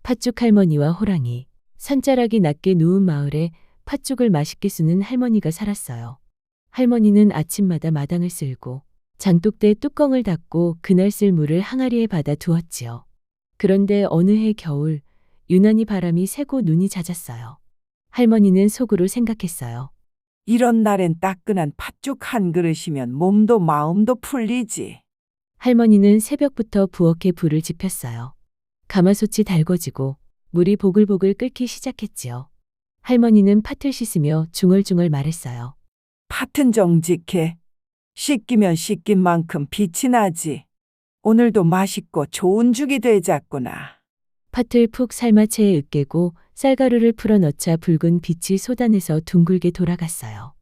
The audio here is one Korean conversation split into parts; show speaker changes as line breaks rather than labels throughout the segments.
팥죽 할머니와 호랑이. 산자락이 낮게 누운 마을에 팥죽을 맛있게 쓰는 할머니가 살았어요. 할머니는 아침마다 마당을 쓸고 장독대에 뚜껑을 닫고 그날 쓸 물을 항아리에 받아 두었지요. 그런데 어느 해 겨울 유난히 바람이 세고 눈이 잦았어요. 할머니는 속으로 생각했어요.
이런 날엔 따끈한 팥죽 한 그릇이면 몸도 마음도 풀리지.
할머니는 새벽부터 부엌에 불을 지폈어요. 가마솥이 달궈지고 물이 보글보글 끓기 시작했지요. 할머니는 팥을 씻으며 중얼중얼 말했어요.
팥은 정직해. 씻기면 씻긴 만큼 빛이 나지. 오늘도 맛있고 좋은 죽이 되자꾸나.
팥을 푹 삶아 체에 으깨고 쌀가루를 풀어 넣자 붉은 빛이 쏟아내서 둥글게 돌아갔어요.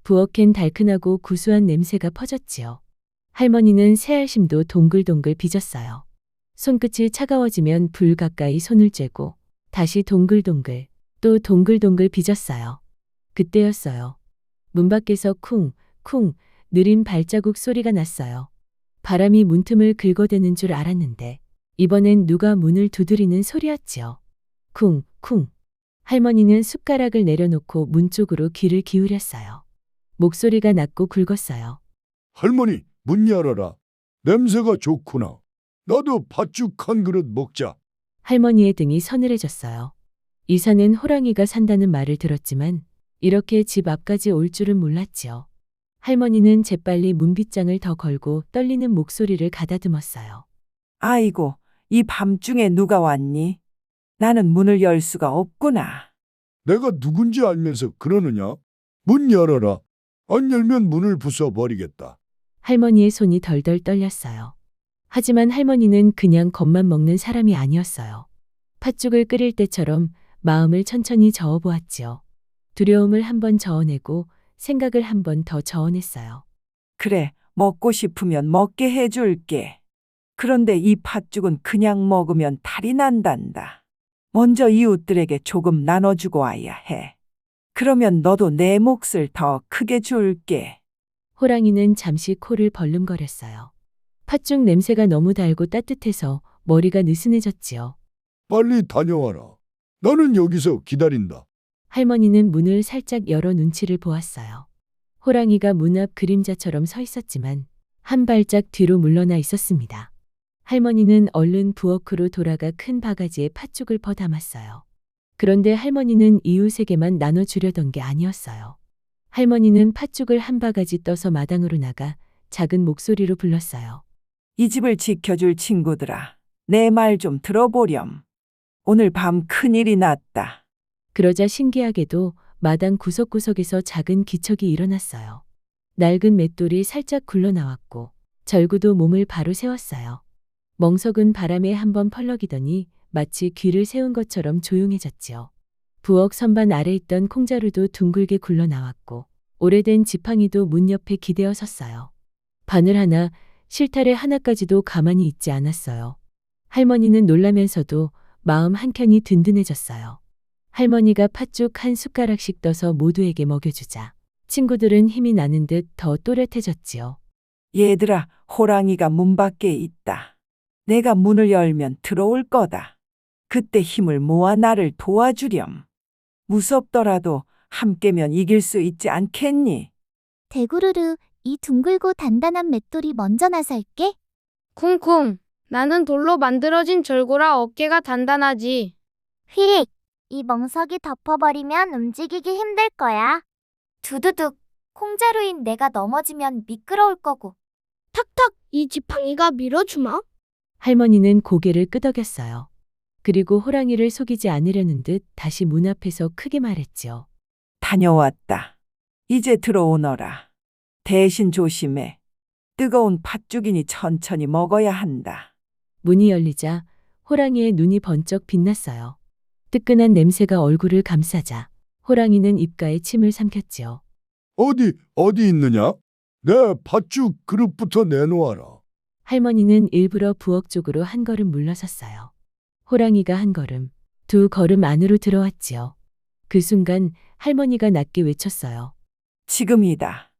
부엌엔 달큰하고 구수한 냄새가 퍼졌지요. 할머니는 새알심도 동글동글 빚었어요. 손끝이 차가워지면 불 가까이 손을 쬐고 다시 동글동글 또 동글동글 빚었어요. 그때였어요. 문 밖에서 쿵쿵 느린 발자국 소리가 났어요. 바람이 문틈을 긁어대는 줄 알았는데 이번엔 누가 문을 두드리는 소리였지요. 쿵쿵. 할머니는 숟가락을 내려놓고 문 쪽으로 귀를 기울였어요. 목소리가 낮고 굵었어요.
할머니, 문 열어라. 냄새가 좋구나. 나도 팥죽 한 그릇 먹자.
할머니의 등이 서늘해졌어요. 이사는 호랑이가 산다는 말을 들었지만 이렇게 집 앞까지 올 줄은 몰랐지요. 할머니는 재빨리 문빗장을 더 걸고 떨리는 목소리를 가다듬었어요.
아이고, 이 밤중에 누가 왔니? 나는 문을 열 수가 없구나.
내가 누군지 알면서 그러느냐? 문 열어라. 안 열면 문을 부숴버리겠다.
할머니의 손이 덜덜 떨렸어요. 하지만 할머니는 그냥 겁만 먹는 사람이 아니었어요. 팥죽을 끓일 때처럼 마음을 천천히 저어보았지요. 두려움을 한번 저어내고 생각을 한 번 더 저어냈어요.
그래, 먹고 싶으면 먹게 해줄게. 그런데 이 팥죽은 그냥 먹으면 탈이 난단다. 먼저 이웃들에게 조금 나눠주고 와야 해. 그러면 너도 내 몫을 더 크게 줄게.
호랑이는 잠시 코를 벌름거렸어요. 팥죽 냄새가 너무 달고 따뜻해서 머리가 느슨해졌지요.
빨리 다녀와라. 나는 여기서 기다린다.
할머니는 문을 살짝 열어 눈치를 보았어요. 호랑이가 문 앞 그림자처럼 서 있었지만 한 발짝 뒤로 물러나 있었습니다. 할머니는 얼른 부엌으로 돌아가 큰 바가지에 팥죽을 퍼 담았어요. 그런데 할머니는 이웃에게만 나눠주려던 게 아니었어요. 할머니는 팥죽을 한 바가지 떠서 마당으로 나가 작은 목소리로 불렀어요.
이 집을 지켜줄 친구들아, 내 말 좀 들어보렴. 오늘 밤 큰일이 났다.
그러자 신기하게도 마당 구석구석에서 작은 기척이 일어났어요. 낡은 맷돌이 살짝 굴러나왔고 절구도 몸을 바로 세웠어요. 멍석은 바람에 한번 펄럭이더니 마치 귀를 세운 것처럼 조용해졌지요. 부엌 선반 아래 있던 콩자루도 둥글게 굴러나왔고 오래된 지팡이도 문 옆에 기대어 섰어요. 바늘 하나, 실타래 하나까지도 가만히 있지 않았어요. 할머니는 놀라면서도 마음 한켠이 든든해졌어요. 할머니가 팥죽 한 숟가락씩 떠서 모두에게 먹여주자 친구들은 힘이 나는 듯 더 또렷해졌지요.
얘들아, 호랑이가 문 밖에 있다. 내가 문을 열면 들어올 거다. 그때 힘을 모아 나를 도와주렴. 무섭더라도 함께면 이길 수 있지 않겠니?
대구르르, 이 둥글고 단단한 맷돌이 먼저 나설게.
쿵쿵. 나는 돌로 만들어진 절구라 어깨가 단단하지.
휙! 이 멍석이 덮어버리면 움직이기 힘들 거야. 두두둑! 콩자루인 내가 넘어지면 미끄러울 거고.
탁탁. 이 지팡이가 밀어주마.
할머니는 고개를 끄덕였어요. 그리고 호랑이를 속이지 않으려는 듯 다시 문 앞에서 크게 말했지요.
다녀왔다. 이제 들어오너라. 대신 조심해. 뜨거운 팥죽이니 천천히 먹어야 한다.
문이 열리자 호랑이의 눈이 번쩍 빛났어요. 뜨끈한 냄새가 얼굴을 감싸자 호랑이는 입가에 침을 삼켰지요.
어디 있느냐? 내 팥죽 그릇부터 내놓아라.
할머니는 일부러 부엌 쪽으로 한 걸음 물러섰어요. 호랑이가 한 걸음, 두 걸음 안으로 들어왔지요. 그 순간 할머니가 낮게 외쳤어요.
지금이다.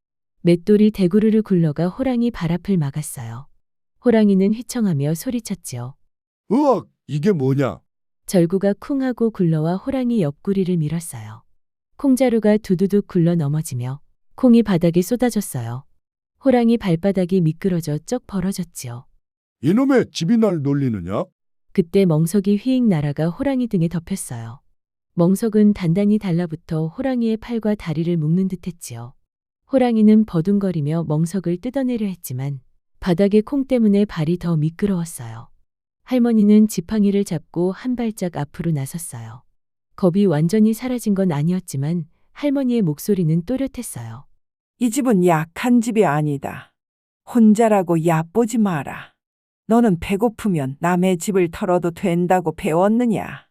맷돌이 대구르르 굴러가 호랑이 발 앞을 막았어요. 호랑이는 휘청하며 소리쳤지요.
으악, 이게 뭐냐?
절구가 쿵 하고 굴러와 호랑이 옆구리를 밀었어요. 콩자루가 두두둑 굴러 넘어지며 콩이 바닥에 쏟아졌어요. 호랑이 발바닥이 미끄러져 쩍 벌어졌지요.
이놈의 집이 날 놀리느냐?
그때 멍석이 휘익 날아가 호랑이 등에 덮였어요. 멍석은 단단히 달라붙어 호랑이의 팔과 다리를 묶는 듯했지요. 호랑이는 버둥거리며 멍석을 뜯어내려 했지만 바닥의 콩 때문에 발이 더 미끄러웠어요. 할머니는 지팡이를 잡고 한 발짝 앞으로 나섰어요. 겁이 완전히 사라진 건 아니었지만 할머니의 목소리는 또렷했어요.
이 집은 약한 집이 아니다. 혼자라고 얕보지 마라. 너는 배고프면 남의 집을 털어도 된다고 배웠느냐?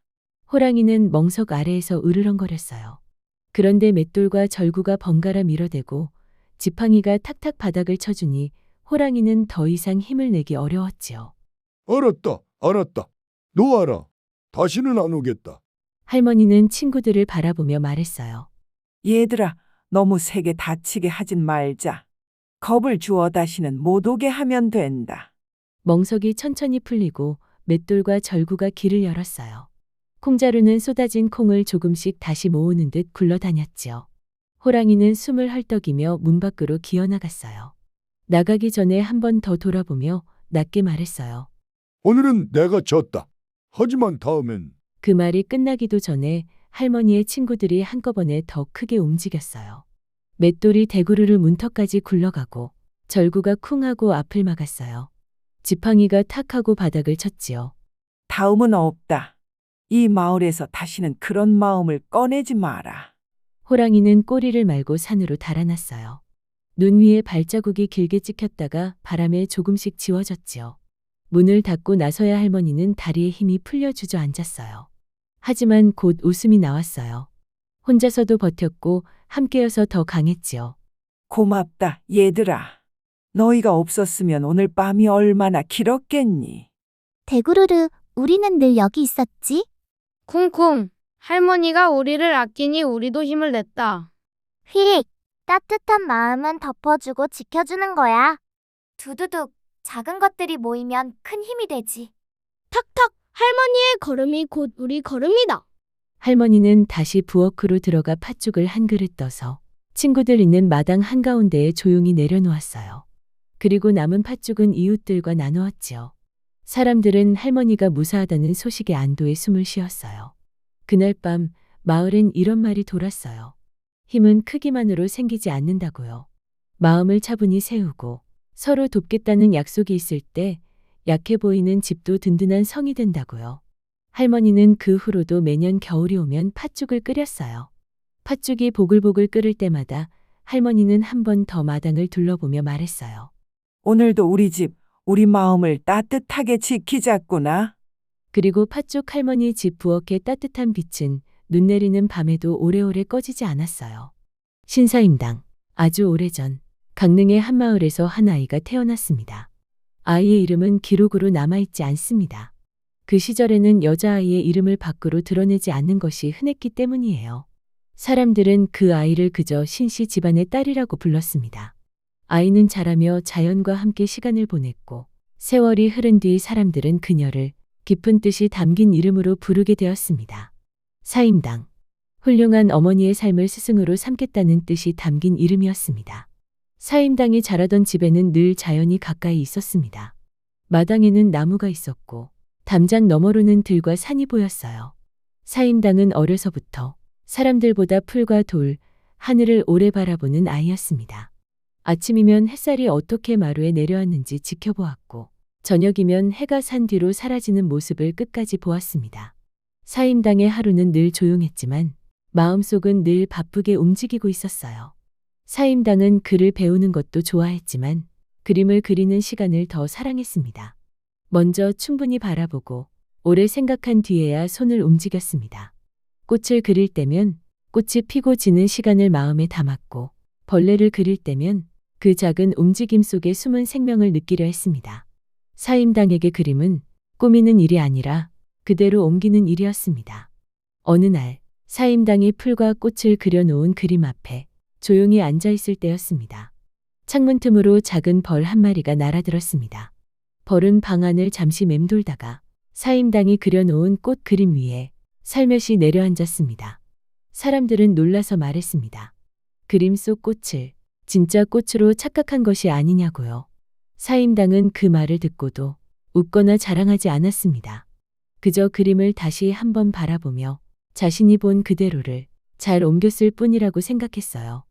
호랑이는 멍석 아래에서 으르렁거렸어요. 그런데 맷돌과 절구가 번갈아 밀어대고 지팡이가 탁탁 바닥을 쳐주니 호랑이는 더 이상 힘을 내기 어려웠지요.
알았다, 알았다. 놓아라. 다시는 안 오겠다.
할머니는 친구들을 바라보며 말했어요.
얘들아, 너무 세게 다치게 하진 말자. 겁을 주어 다시는 못 오게 하면 된다.
멍석이 천천히 풀리고 맷돌과 절구가 길을 열었어요. 콩자루는 쏟아진 콩을 조금씩 다시 모으는 듯 굴러다녔지요. 호랑이는 숨을 헐떡이며 문 밖으로 기어나갔어요. 나가기 전에 한 번 더 돌아보며 낮게 말했어요.
오늘은 내가 졌다. 하지만 다음엔
그 말이 끝나기도 전에 할머니의 친구들이 한꺼번에 더 크게 움직였어요. 맷돌이 대구르르 문턱까지 굴러가고 절구가 쿵 하고 앞을 막았어요. 지팡이가 탁 하고 바닥을 쳤지요.
다음은 없다. 이 마을에서 다시는 그런 마음을 꺼내지 마라.
호랑이는 꼬리를 말고 산으로 달아났어요. 눈 위에 발자국이 길게 찍혔다가 바람에 조금씩 지워졌지요. 문을 닫고 나서야 할머니는 다리에 힘이 풀려 주저앉았어요. 하지만 곧 웃음이 나왔어요. 혼자서도 버텼고 함께여서 더 강했지요.
고맙다, 얘들아. 너희가 없었으면 오늘 밤이 얼마나 길었겠니?
대구르르, 우리는 늘 여기 있었지?
쿵쿵. 할머니가 우리를 아끼니 우리도 힘을 냈다.
휘익, 따뜻한 마음은 덮어주고 지켜주는 거야. 두두둑, 작은 것들이 모이면 큰 힘이 되지.
탁탁. 할머니의 걸음이 곧 우리 걸음이다.
할머니는 다시 부엌으로 들어가 팥죽을 한 그릇 떠서 친구들 있는 마당 한가운데에 조용히 내려놓았어요. 그리고 남은 팥죽은 이웃들과 나누었지요. 사람들은 할머니가 무사하다는 소식에 안도의 숨을 쉬었어요. 그날 밤 마을엔 이런 말이 돌았어요. 힘은 크기만으로 생기지 않는다고요. 마음을 차분히 세우고 서로 돕겠다는 약속이 있을 때 약해 보이는 집도 든든한 성이 된다고요. 할머니는 그 후로도 매년 겨울이 오면 팥죽을 끓였어요. 팥죽이 보글보글 끓을 때마다 할머니는 한 번 더 마당을 둘러보며 말했어요.
오늘도 우리 집, 우리 마음을 따뜻하게 지키자꾸나.
그리고 팥죽 할머니 집 부엌의 따뜻한 빛은 눈 내리는 밤에도 오래오래 꺼지지 않았어요. 신사임당. 아주 오래전 강릉의 한 마을에서 한 아이가 태어났습니다. 아이의 이름은 기록으로 남아있지 않습니다. 그 시절에는 여자아이의 이름을 밖으로 드러내지 않는 것이 흔했기 때문이에요. 사람들은 그 아이를 그저 신씨 집안의 딸이라고 불렀습니다. 아이는 자라며 자연과 함께 시간을 보냈고 세월이 흐른 뒤 사람들은 그녀를 깊은 뜻이 담긴 이름으로 부르게 되었습니다. 사임당. 훌륭한 어머니의 삶을 스승으로 삼겠다는 뜻이 담긴 이름이었습니다. 사임당이 자라던 집에는 늘 자연이 가까이 있었습니다. 마당에는 나무가 있었고 담장 너머로는 들과 산이 보였어요. 사임당은 어려서부터 사람들보다 풀과 돌, 하늘을 오래 바라보는 아이였습니다. 아침이면 햇살이 어떻게 마루에 내려왔는지 지켜보았고 저녁이면 해가 산 뒤로 사라지는 모습을 끝까지 보았습니다. 사임당의 하루는 늘 조용했지만 마음속은 늘 바쁘게 움직이고 있었어요. 사임당은 글을 배우는 것도 좋아했지만 그림을 그리는 시간을 더 사랑했습니다. 먼저 충분히 바라보고 오래 생각한 뒤에야 손을 움직였습니다. 꽃을 그릴 때면 꽃이 피고 지는 시간을 마음에 담았고 벌레를 그릴 때면 그 작은 움직임 속에 숨은 생명을 느끼려 했습니다. 사임당에게 그림은 꾸미는 일이 아니라 그대로 옮기는 일이었습니다. 어느 날 사임당이 풀과 꽃을 그려놓은 그림 앞에 조용히 앉아 있을 때였습니다. 창문 틈으로 작은 벌 한 마리가 날아들었습니다. 벌은 방 안을 잠시 맴돌다가 사임당이 그려놓은 꽃 그림 위에 살며시 내려앉았습니다. 사람들은 놀라서 말했습니다. 그림 속 꽃을 진짜 꽃으로 착각한 것이 아니냐고요. 사임당은 그 말을 듣고도 웃거나 자랑하지 않았습니다. 그저 그림을 다시 한번 바라보며 자신이 본 그대로를 잘 옮겼을 뿐이라고 생각했어요.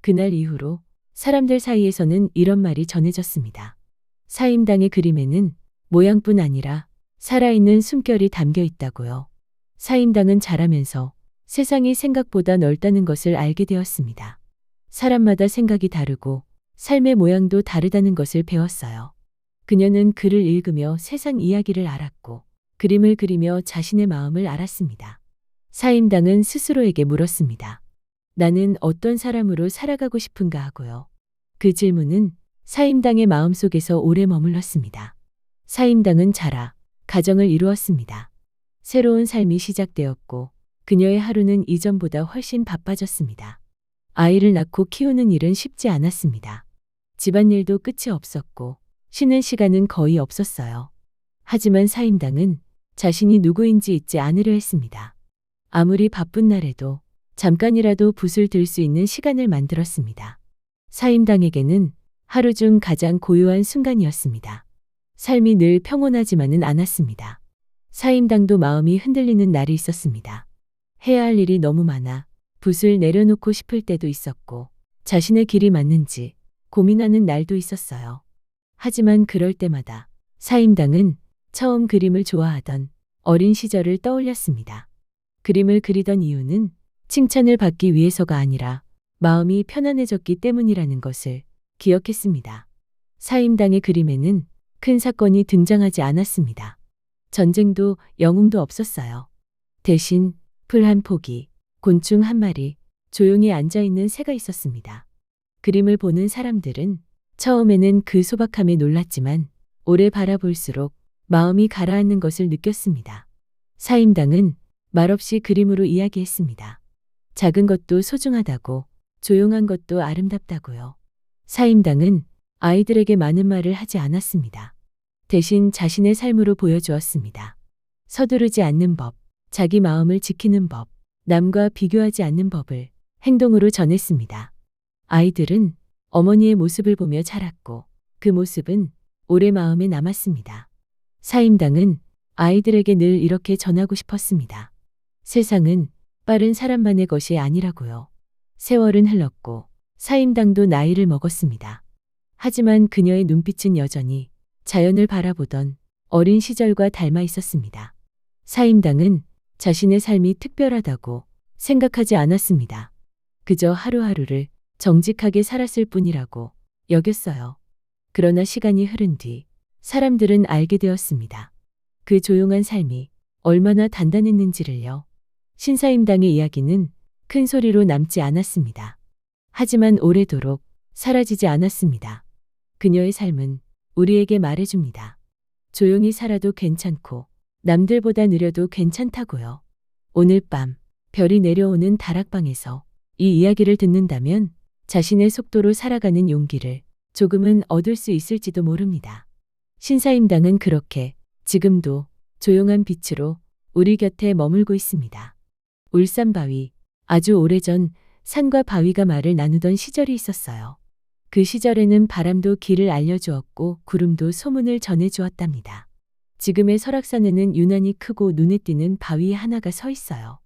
그날 이후로 사람들 사이에서는 이런 말이 전해졌습니다. 사임당의 그림에는 모양뿐 아니라 살아있는 숨결이 담겨 있다고요. 사임당은 자라면서 세상이 생각보다 넓다는 것을 알게 되었습니다. 사람마다 생각이 다르고 삶의 모양도 다르다는 것을 배웠어요. 그녀는 글을 읽으며 세상 이야기를 알았고 그림을 그리며 자신의 마음을 알았습니다. 사임당은 스스로에게 물었습니다. 나는 어떤 사람으로 살아가고 싶은가 하고요. 그 질문은 사임당의 마음속에서 오래 머물렀습니다. 사임당은 자라 가정을 이루었습니다. 새로운 삶이 시작되었고 그녀의 하루는 이전보다 훨씬 바빠졌습니다. 아이를 낳고 키우는 일은 쉽지 않았습니다. 집안일도 끝이 없었고 쉬는 시간은 거의 없었어요. 하지만 사임당은 자신이 누구인지 잊지 않으려 했습니다. 아무리 바쁜 날에도 잠깐이라도 붓을 들 수 있는 시간을 만들었습니다. 사임당에게는 하루 중 가장 고요한 순간이었습니다. 삶이 늘 평온하지만은 않았습니다. 사임당도 마음이 흔들리는 날이 있었습니다. 해야 할 일이 너무 많아 붓을 내려놓고 싶을 때도 있었고 자신의 길이 맞는지 고민하는 날도 있었어요. 하지만 그럴 때마다 사임당은 처음 그림을 좋아하던 어린 시절을 떠올렸습니다. 그림을 그리던 이유는 칭찬을 받기 위해서가 아니라 마음이 편안해졌기 때문이라는 것을 기억했습니다. 사임당의 그림에는 큰 사건이 등장하지 않았습니다. 전쟁도 영웅도 없었어요. 대신 풀 한 포기, 곤충 한 마리, 조용히 앉아있는 새가 있었습니다. 그림을 보는 사람들은 처음에는 그 소박함에 놀랐지만 오래 바라볼수록 마음이 가라앉는 것을 느꼈습니다. 사임당은 말없이 그림으로 이야기했습니다. 작은 것도 소중하다고, 조용한 것도 아름답다고요. 사임당은 아이들에게 많은 말을 하지 않았습니다. 대신 자신의 삶으로 보여주었습니다. 서두르지 않는 법, 자기 마음을 지키는 법, 남과 비교하지 않는 법을 행동으로 전했습니다. 아이들은 어머니의 모습을 보며 자랐고 그 모습은 오래 마음에 남았습니다. 사임당은 아이들에게 늘 이렇게 전하고 싶었습니다. 세상은 빠른 사람만의 것이 아니라고요. 세월은 흘렀고 사임당도 나이를 먹었습니다. 하지만 그녀의 눈빛은 여전히 자연을 바라보던 어린 시절과 닮아 있었습니다. 사임당은 자신의 삶이 특별하다고 생각하지 않았습니다. 그저 하루하루를 정직하게 살았을 뿐이라고 여겼어요. 그러나 시간이 흐른 뒤 사람들은 알게 되었습니다. 그 조용한 삶이 얼마나 단단했는지를요. 신사임당의 이야기는 큰 소리로 남지 않았습니다. 하지만 오래도록 사라지지 않았습니다. 그녀의 삶은 우리에게 말해줍니다. 조용히 살아도 괜찮고 남들보다 느려도 괜찮다고요. 오늘 밤 별이 내려오는 다락방에서 이 이야기를 듣는다면 자신의 속도로 살아가는 용기를 조금은 얻을 수 있을지도 모릅니다. 신사임당은 그렇게 지금도 조용한 빛으로 우리 곁에 머물고 있습니다. 울산바위, 아주 오래전 산과 바위가 말을 나누던 시절이 있었어요. 그 시절에는 바람도 길을 알려주었고 구름도 소문을 전해주었답니다. 지금의 설악산에는 유난히 크고 눈에 띄는 바위 하나가 서 있어요.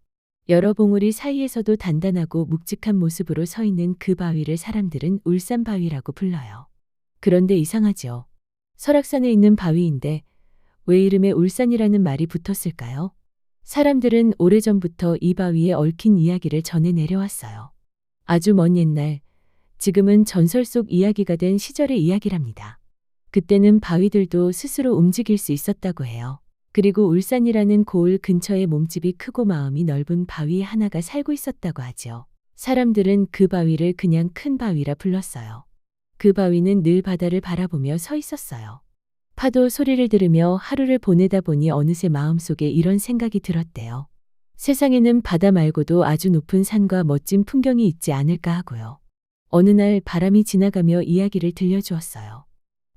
여러 봉우리 사이에서도 단단하고 묵직한 모습으로 서 있는 그 바위를 사람들은 울산바위라고 불러요. 그런데 이상하죠. 설악산에 있는 바위인데 왜 이름에 울산이라는 말이 붙었을까요? 사람들은 오래전부터 이 바위에 얽힌 이야기를 전해 내려왔어요. 아주 먼 옛날, 지금은 전설 속 이야기가 된 시절의 이야기랍니다. 그때는 바위들도 스스로 움직일 수 있었다고 해요. 그리고 울산이라는 고을 근처에 몸집이 크고 마음이 넓은 바위 하나가 살고 있었다고 하죠. 사람들은 그 바위를 그냥 큰 바위라 불렀어요. 그 바위는 늘 바다를 바라보며 서 있었어요. 파도 소리를 들으며 하루를 보내다 보니 어느새 마음속에 이런 생각이 들었대요. 세상에는 바다 말고도 아주 높은 산과 멋진 풍경이 있지 않을까 하고요. 어느 날 바람이 지나가며 이야기를 들려주었어요.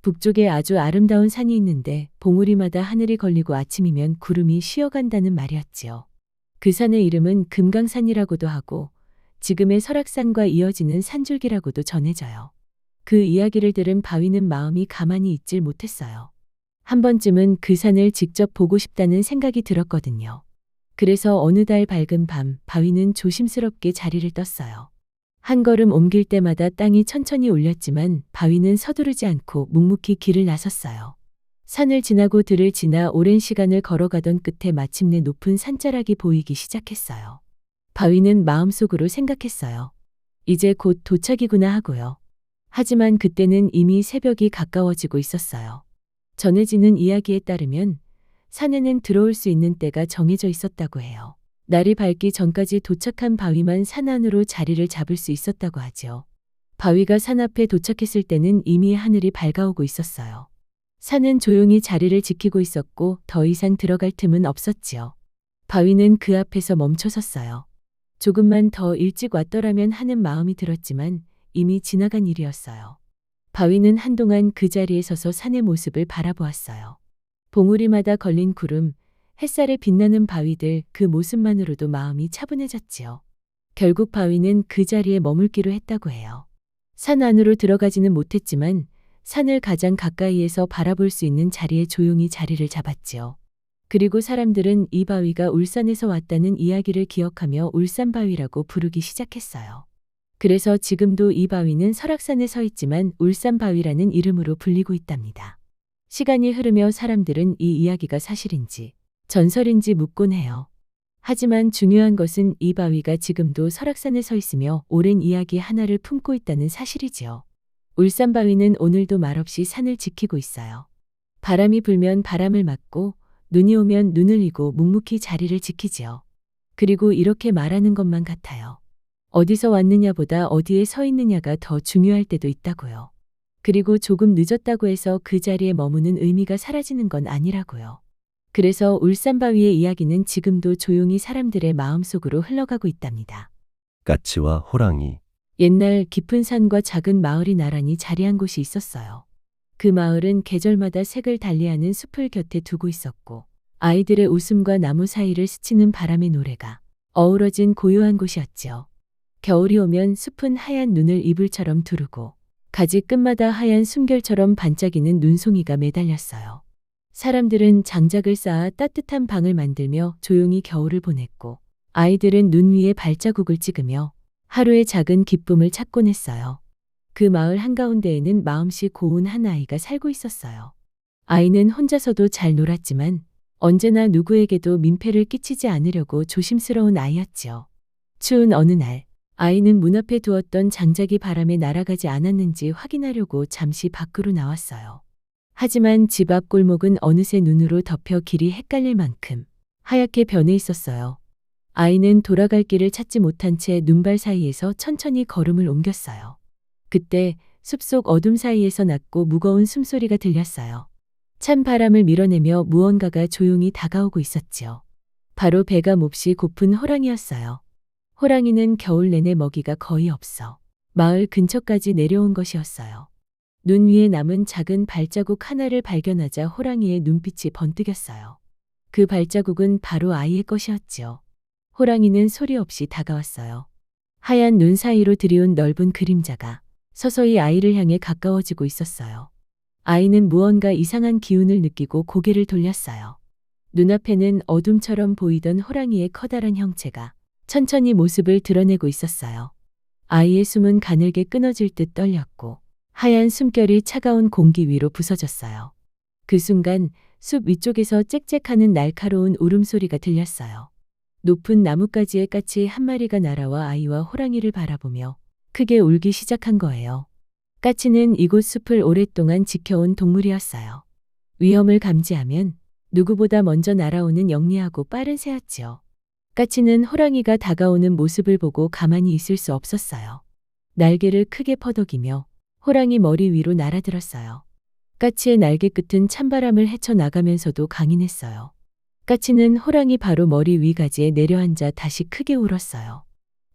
북쪽에 아주 아름다운 산이 있는데 봉우리마다 하늘이 걸리고 아침이면 구름이 쉬어간다는 말이었지요. 그 산의 이름은 금강산이라고도 하고 지금의 설악산과 이어지는 산줄기라고도 전해져요. 그 이야기를 들은 바위는 마음이 가만히 있질 못했어요. 한 번쯤은 그 산을 직접 보고 싶다는 생각이 들었거든요. 그래서 어느 달 밝은 밤 바위는 조심스럽게 자리를 떴어요. 한 걸음 옮길 때마다 땅이 천천히 울렸지만 바위는 서두르지 않고 묵묵히 길을 나섰어요. 산을 지나고 들을 지나 오랜 시간을 걸어가던 끝에 마침내 높은 산자락이 보이기 시작했어요. 바위는 마음속으로 생각했어요. 이제 곧 도착이구나 하고요. 하지만 그때는 이미 새벽이 가까워지고 있었어요. 전해지는 이야기에 따르면 산에는 들어올 수 있는 때가 정해져 있었다고 해요. 날이 밝기 전까지 도착한 바위만 산 안으로 자리를 잡을 수 있었다고 하죠. 바위가 산 앞에 도착했을 때는 이미 하늘이 밝아오고 있었어요. 산은 조용히 자리를 지키고 있었고 더 이상 들어갈 틈은 없었지요. 바위는 그 앞에서 멈춰 섰어요. 조금만 더 일찍 왔더라면 하는 마음이 들었지만 이미 지나간 일이었어요. 바위는 한동안 그 자리에 서서 산의 모습을 바라보았어요. 봉우리마다 걸린 구름, 햇살에 빛나는 바위들 그 모습만으로도 마음이 차분해졌지요. 결국 바위는 그 자리에 머물기로 했다고 해요. 산 안으로 들어가지는 못했지만 산을 가장 가까이에서 바라볼 수 있는 자리에 조용히 자리를 잡았지요. 그리고 사람들은 이 바위가 울산에서 왔다는 이야기를 기억하며 울산바위라고 부르기 시작했어요. 그래서 지금도 이 바위는 설악산에 서 있지만 울산바위라는 이름으로 불리고 있답니다. 시간이 흐르며 사람들은 이 이야기가 사실인지 전설인지 묻곤 해요. 하지만 중요한 것은 이 바위가 지금도 설악산에 서 있으며 오랜 이야기 하나를 품고 있다는 사실이지요. 울산바위는 오늘도 말없이 산을 지키고 있어요. 바람이 불면 바람을 맞고 눈이 오면 눈을 이고 묵묵히 자리를 지키지요. 그리고 이렇게 말하는 것만 같아요. 어디서 왔느냐보다 어디에 서 있느냐가 더 중요할 때도 있다고요. 그리고 조금 늦었다고 해서 그 자리에 머무는 의미가 사라지는 건 아니라고요. 그래서 울산바위의 이야기는 지금도 조용히 사람들의 마음속으로 흘러가고 있답니다.
까치와 호랑이.
옛날 깊은 산과 작은 마을이 나란히 자리한 곳이 있었어요. 그 마을은 계절마다 색을 달리하는 숲을 곁에 두고 있었고 아이들의 웃음과 나무 사이를 스치는 바람의 노래가 어우러진 고요한 곳이었지요. 겨울이 오면 숲은 하얀 눈을 이불처럼 두르고 가지 끝마다 하얀 숨결처럼 반짝이는 눈송이가 매달렸어요. 사람들은 장작을 쌓아 따뜻한 방을 만들며 조용히 겨울을 보냈고 아이들은 눈 위에 발자국을 찍으며 하루의 작은 기쁨을 찾곤 했어요. 그 마을 한가운데에는 마음씨 고운 한 아이가 살고 있었어요. 아이는 혼자서도 잘 놀았지만 언제나 누구에게도 민폐를 끼치지 않으려고 조심스러운 아이였지요. 추운 어느 날 아이는 문 앞에 두었던 장작이 바람에 날아가지 않았는지 확인하려고 잠시 밖으로 나왔어요. 하지만 집 앞 골목은 어느새 눈으로 덮여 길이 헷갈릴 만큼 하얗게 변해 있었어요. 아이는 돌아갈 길을 찾지 못한 채 눈발 사이에서 천천히 걸음을 옮겼어요. 그때 숲속 어둠 사이에서 낮고 무거운 숨소리가 들렸어요. 찬 바람을 밀어내며 무언가가 조용히 다가오고 있었지요. 바로 배가 몹시 고픈 호랑이였어요. 호랑이는 겨울 내내 먹이가 거의 없어 마을 근처까지 내려온 것이었어요. 눈 위에 남은 작은 발자국 하나를 발견하자 호랑이의 눈빛이 번뜩였어요. 그 발자국은 바로 아이의 것이었지요. 호랑이는 소리 없이 다가왔어요. 하얀 눈 사이로 들이운 넓은 그림자가 서서히 아이를 향해 가까워지고 있었어요. 아이는 무언가 이상한 기운을 느끼고 고개를 돌렸어요. 눈앞에는 어둠처럼 보이던 호랑이의 커다란 형체가 천천히 모습을 드러내고 있었어요. 아이의 숨은 가늘게 끊어질 듯 떨렸고 하얀 숨결이 차가운 공기 위로 부서졌어요. 그 순간 숲 위쪽에서 짹짹하는 날카로운 울음소리가 들렸어요. 높은 나뭇가지에 까치 한 마리가 날아와 아이와 호랑이를 바라보며 크게 울기 시작한 거예요. 까치는 이곳 숲을 오랫동안 지켜온 동물이었어요. 위험을 감지하면 누구보다 먼저 날아오는 영리하고 빠른 새였지요. 까치는 호랑이가 다가오는 모습을 보고 가만히 있을 수 없었어요. 날개를 크게 퍼덕이며 호랑이 머리 위로 날아들었어요. 까치의 날개 끝은 찬바람을 헤쳐나가면서도 강인했어요. 까치는 호랑이 바로 머리 위 가지에 내려앉아 다시 크게 울었어요.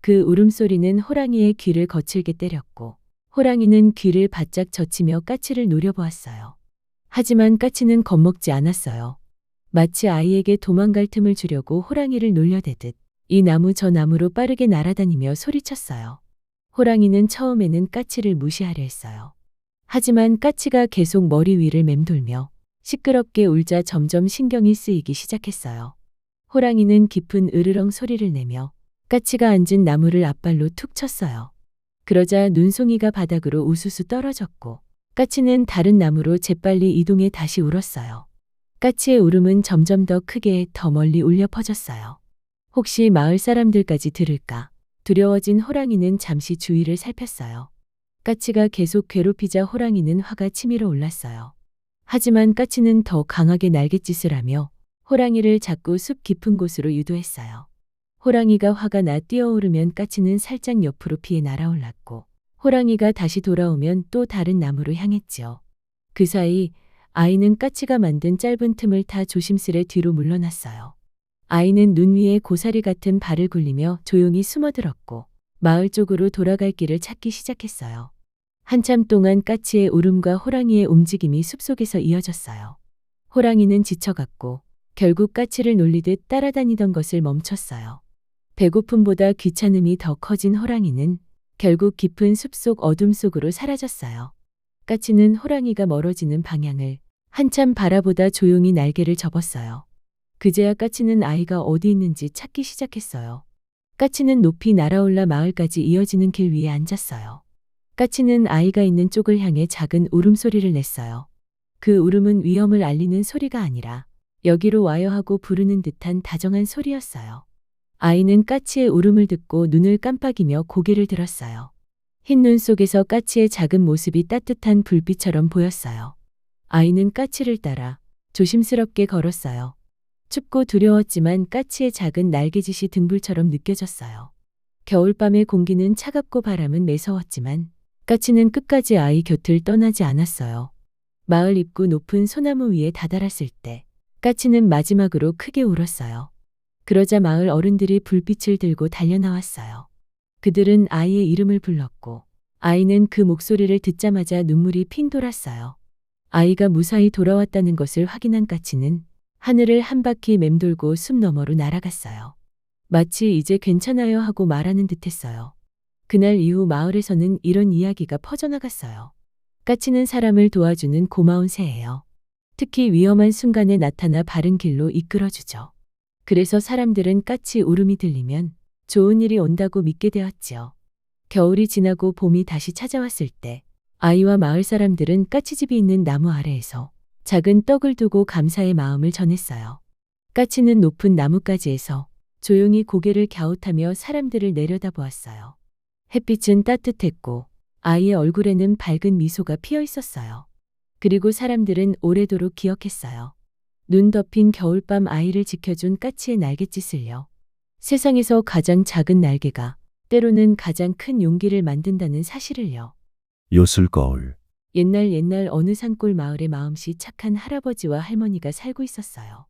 그 울음소리는 호랑이의 귀를 거칠게 때렸고 호랑이는 귀를 바짝 젖히며 까치를 노려보았어요. 하지만 까치는 겁먹지 않았어요. 마치 아이에게 도망갈 틈을 주려고 호랑이를 놀려대듯 이 나무 저 나무로 빠르게 날아다니며 소리쳤어요. 호랑이는 처음에는 까치를 무시하려 했어요. 하지만 까치가 계속 머리 위를 맴돌며 시끄럽게 울자 점점 신경이 쓰이기 시작했어요. 호랑이는 깊은 으르렁 소리를 내며 까치가 앉은 나무를 앞발로 툭 쳤어요. 그러자 눈송이가 바닥으로 우수수 떨어졌고 까치는 다른 나무로 재빨리 이동해 다시 울었어요. 까치의 울음은 점점 더 크게 더 멀리 울려 퍼졌어요. 혹시 마을 사람들까지 들을까? 두려워진 호랑이는 잠시 주위를 살폈어요. 까치가 계속 괴롭히자 호랑이는 화가 치밀어 올랐어요. 하지만 까치는 더 강하게 날갯짓을 하며 호랑이를 자꾸 숲 깊은 곳으로 유도했어요. 호랑이가 화가 나 뛰어오르면 까치는 살짝 옆으로 피해 날아올랐고 호랑이가 다시 돌아오면 또 다른 나무로 향했지요. 그 사이 아이는 까치가 만든 짧은 틈을 타 조심스레 뒤로 물러났어요. 아이는 눈 위에 고사리 같은 발을 굴리며 조용히 숨어들었고 마을 쪽으로 돌아갈 길을 찾기 시작했어요. 한참 동안 까치의 울음과 호랑이의 움직임이 숲속에서 이어졌어요. 호랑이는 지쳐갔고 결국 까치를 놀리듯 따라다니던 것을 멈췄어요. 배고픔보다 귀찮음이 더 커진 호랑이는 결국 깊은 숲속 어둠 속으로 사라졌어요. 까치는 호랑이가 멀어지는 방향을 한참 바라보다 조용히 날개를 접었어요. 그제야 까치는 아이가 어디 있는지 찾기 시작했어요. 까치는 높이 날아올라 마을까지 이어지는 길 위에 앉았어요. 까치는 아이가 있는 쪽을 향해 작은 울음소리를 냈어요. 그 울음은 위험을 알리는 소리가 아니라 여기로 와요 하고 부르는 듯한 다정한 소리였어요. 아이는 까치의 울음을 듣고 눈을 깜빡이며 고개를 들었어요. 흰 눈 속에서 까치의 작은 모습이 따뜻한 불빛처럼 보였어요. 아이는 까치를 따라 조심스럽게 걸었어요. 춥고 두려웠지만 까치의 작은 날개짓이 등불처럼 느껴졌어요. 겨울밤의 공기는 차갑고 바람은 매서웠지만 까치는 끝까지 아이 곁을 떠나지 않았어요. 마을 입구 높은 소나무 위에 다다랐을 때 까치는 마지막으로 크게 울었어요. 그러자 마을 어른들이 불빛을 들고 달려나왔어요. 그들은 아이의 이름을 불렀고 아이는 그 목소리를 듣자마자 눈물이 핑 돌았어요. 아이가 무사히 돌아왔다는 것을 확인한 까치는 하늘을 한 바퀴 맴돌고 숲 너머로 날아갔어요. 마치 이제 괜찮아요 하고 말하는 듯했어요. 그날 이후 마을에서는 이런 이야기가 퍼져나갔어요. 까치는 사람을 도와주는 고마운 새예요. 특히 위험한 순간에 나타나 바른 길로 이끌어주죠. 그래서 사람들은 까치 울음이 들리면 좋은 일이 온다고 믿게 되었지요. 겨울이 지나고 봄이 다시 찾아왔을 때 아이와 마을 사람들은 까치집이 있는 나무 아래에서 작은 떡을 두고 감사의 마음을 전했어요. 까치는 높은 나뭇가지에서 조용히 고개를 갸웃하며 사람들을 내려다보았어요. 햇빛은 따뜻했고 아이의 얼굴에는 밝은 미소가 피어 있었어요. 그리고 사람들은 오래도록 기억했어요. 눈 덮인 겨울밤 아이를 지켜준 까치의 날갯짓을요. 세상에서 가장 작은 날개가 때로는 가장 큰 용기를 만든다는 사실을요.
요술거울.
옛날 어느 산골 마을에 마음씨 착한 할아버지와 할머니가 살고 있었어요.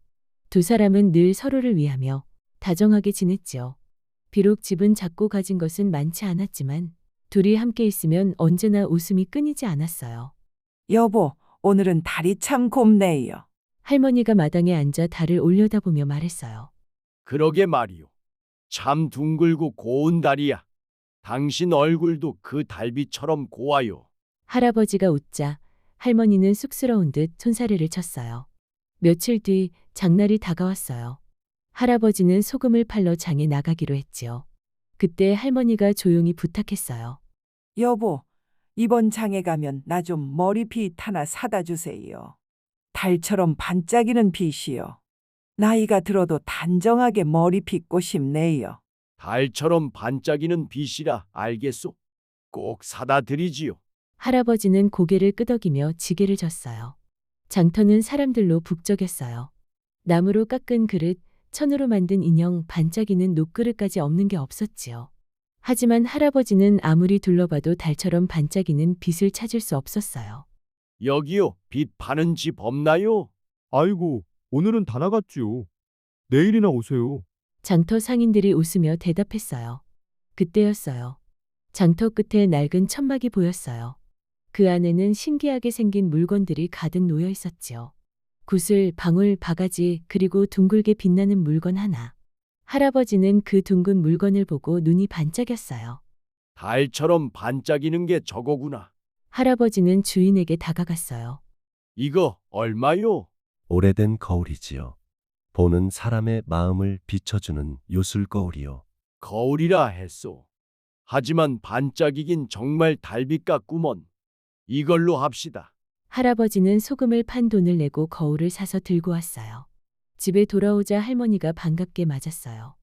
두 사람은 늘 서로를 위하며 다정하게 지냈지요. 비록 집은 작고 가진 것은 많지 않았지만 둘이 함께 있으면 언제나 웃음이 끊이지 않았어요.
여보, 오늘은 달이 참 곱네요.
할머니가 마당에 앉아 달을 올려다보며 말했어요.
그러게 말이오. 참 둥글고 고운 달이야. 당신 얼굴도 그 달빛처럼 고와요.
할아버지가 웃자 할머니는 쑥스러운 듯 손사래를 쳤어요. 며칠 뒤 장날이 다가왔어요. 할아버지는 소금을 팔러 장에 나가기로 했지요. 그때 할머니가 조용히 부탁했어요.
여보, 이번 장에 가면 나 좀 머리빗 하나 사다 주세요. 달처럼 반짝이는 빛이요. 나이가 들어도 단정하게 머리 빗고 싶네요.
달처럼 반짝이는 빛이라 알겠소. 꼭 사다 드리지요.
할아버지는 고개를 끄덕이며 지게를 졌어요. 장터는 사람들로 북적였어요. 나무로 깎은 그릇, 천으로 만든 인형, 반짝이는 녹그릇까지 없는 게 없었지요. 하지만 할아버지는 아무리 둘러봐도 달처럼 반짝이는 빛을 찾을 수 없었어요.
여기요, 빛 파는 집 없나요?
아이고, 오늘은 다 나갔지요. 내일이나 오세요.
장터 상인들이 웃으며 대답했어요. 그때였어요. 장터 끝에 낡은 천막이 보였어요. 그 안에는 신기하게 생긴 물건들이 가득 놓여 있었지요. 구슬, 방울, 바가지, 그리고 둥글게 빛나는 물건 하나. 할아버지는 그 둥근 물건을 보고 눈이 반짝였어요.
달처럼 반짝이는 게 저거구나.
할아버지는 주인에게 다가갔어요.
이거 얼마요?
오래된 거울이지요. 보는 사람의 마음을 비춰주는 요술 거울이요.
거울이라 했소. 하지만 반짝이긴 정말 달빛 같구먼. 이걸로 합시다.
할아버지는 소금을 판 돈을 내고 거울을 사서 들고 왔어요. 집에 돌아오자 할머니가 반갑게 맞았어요.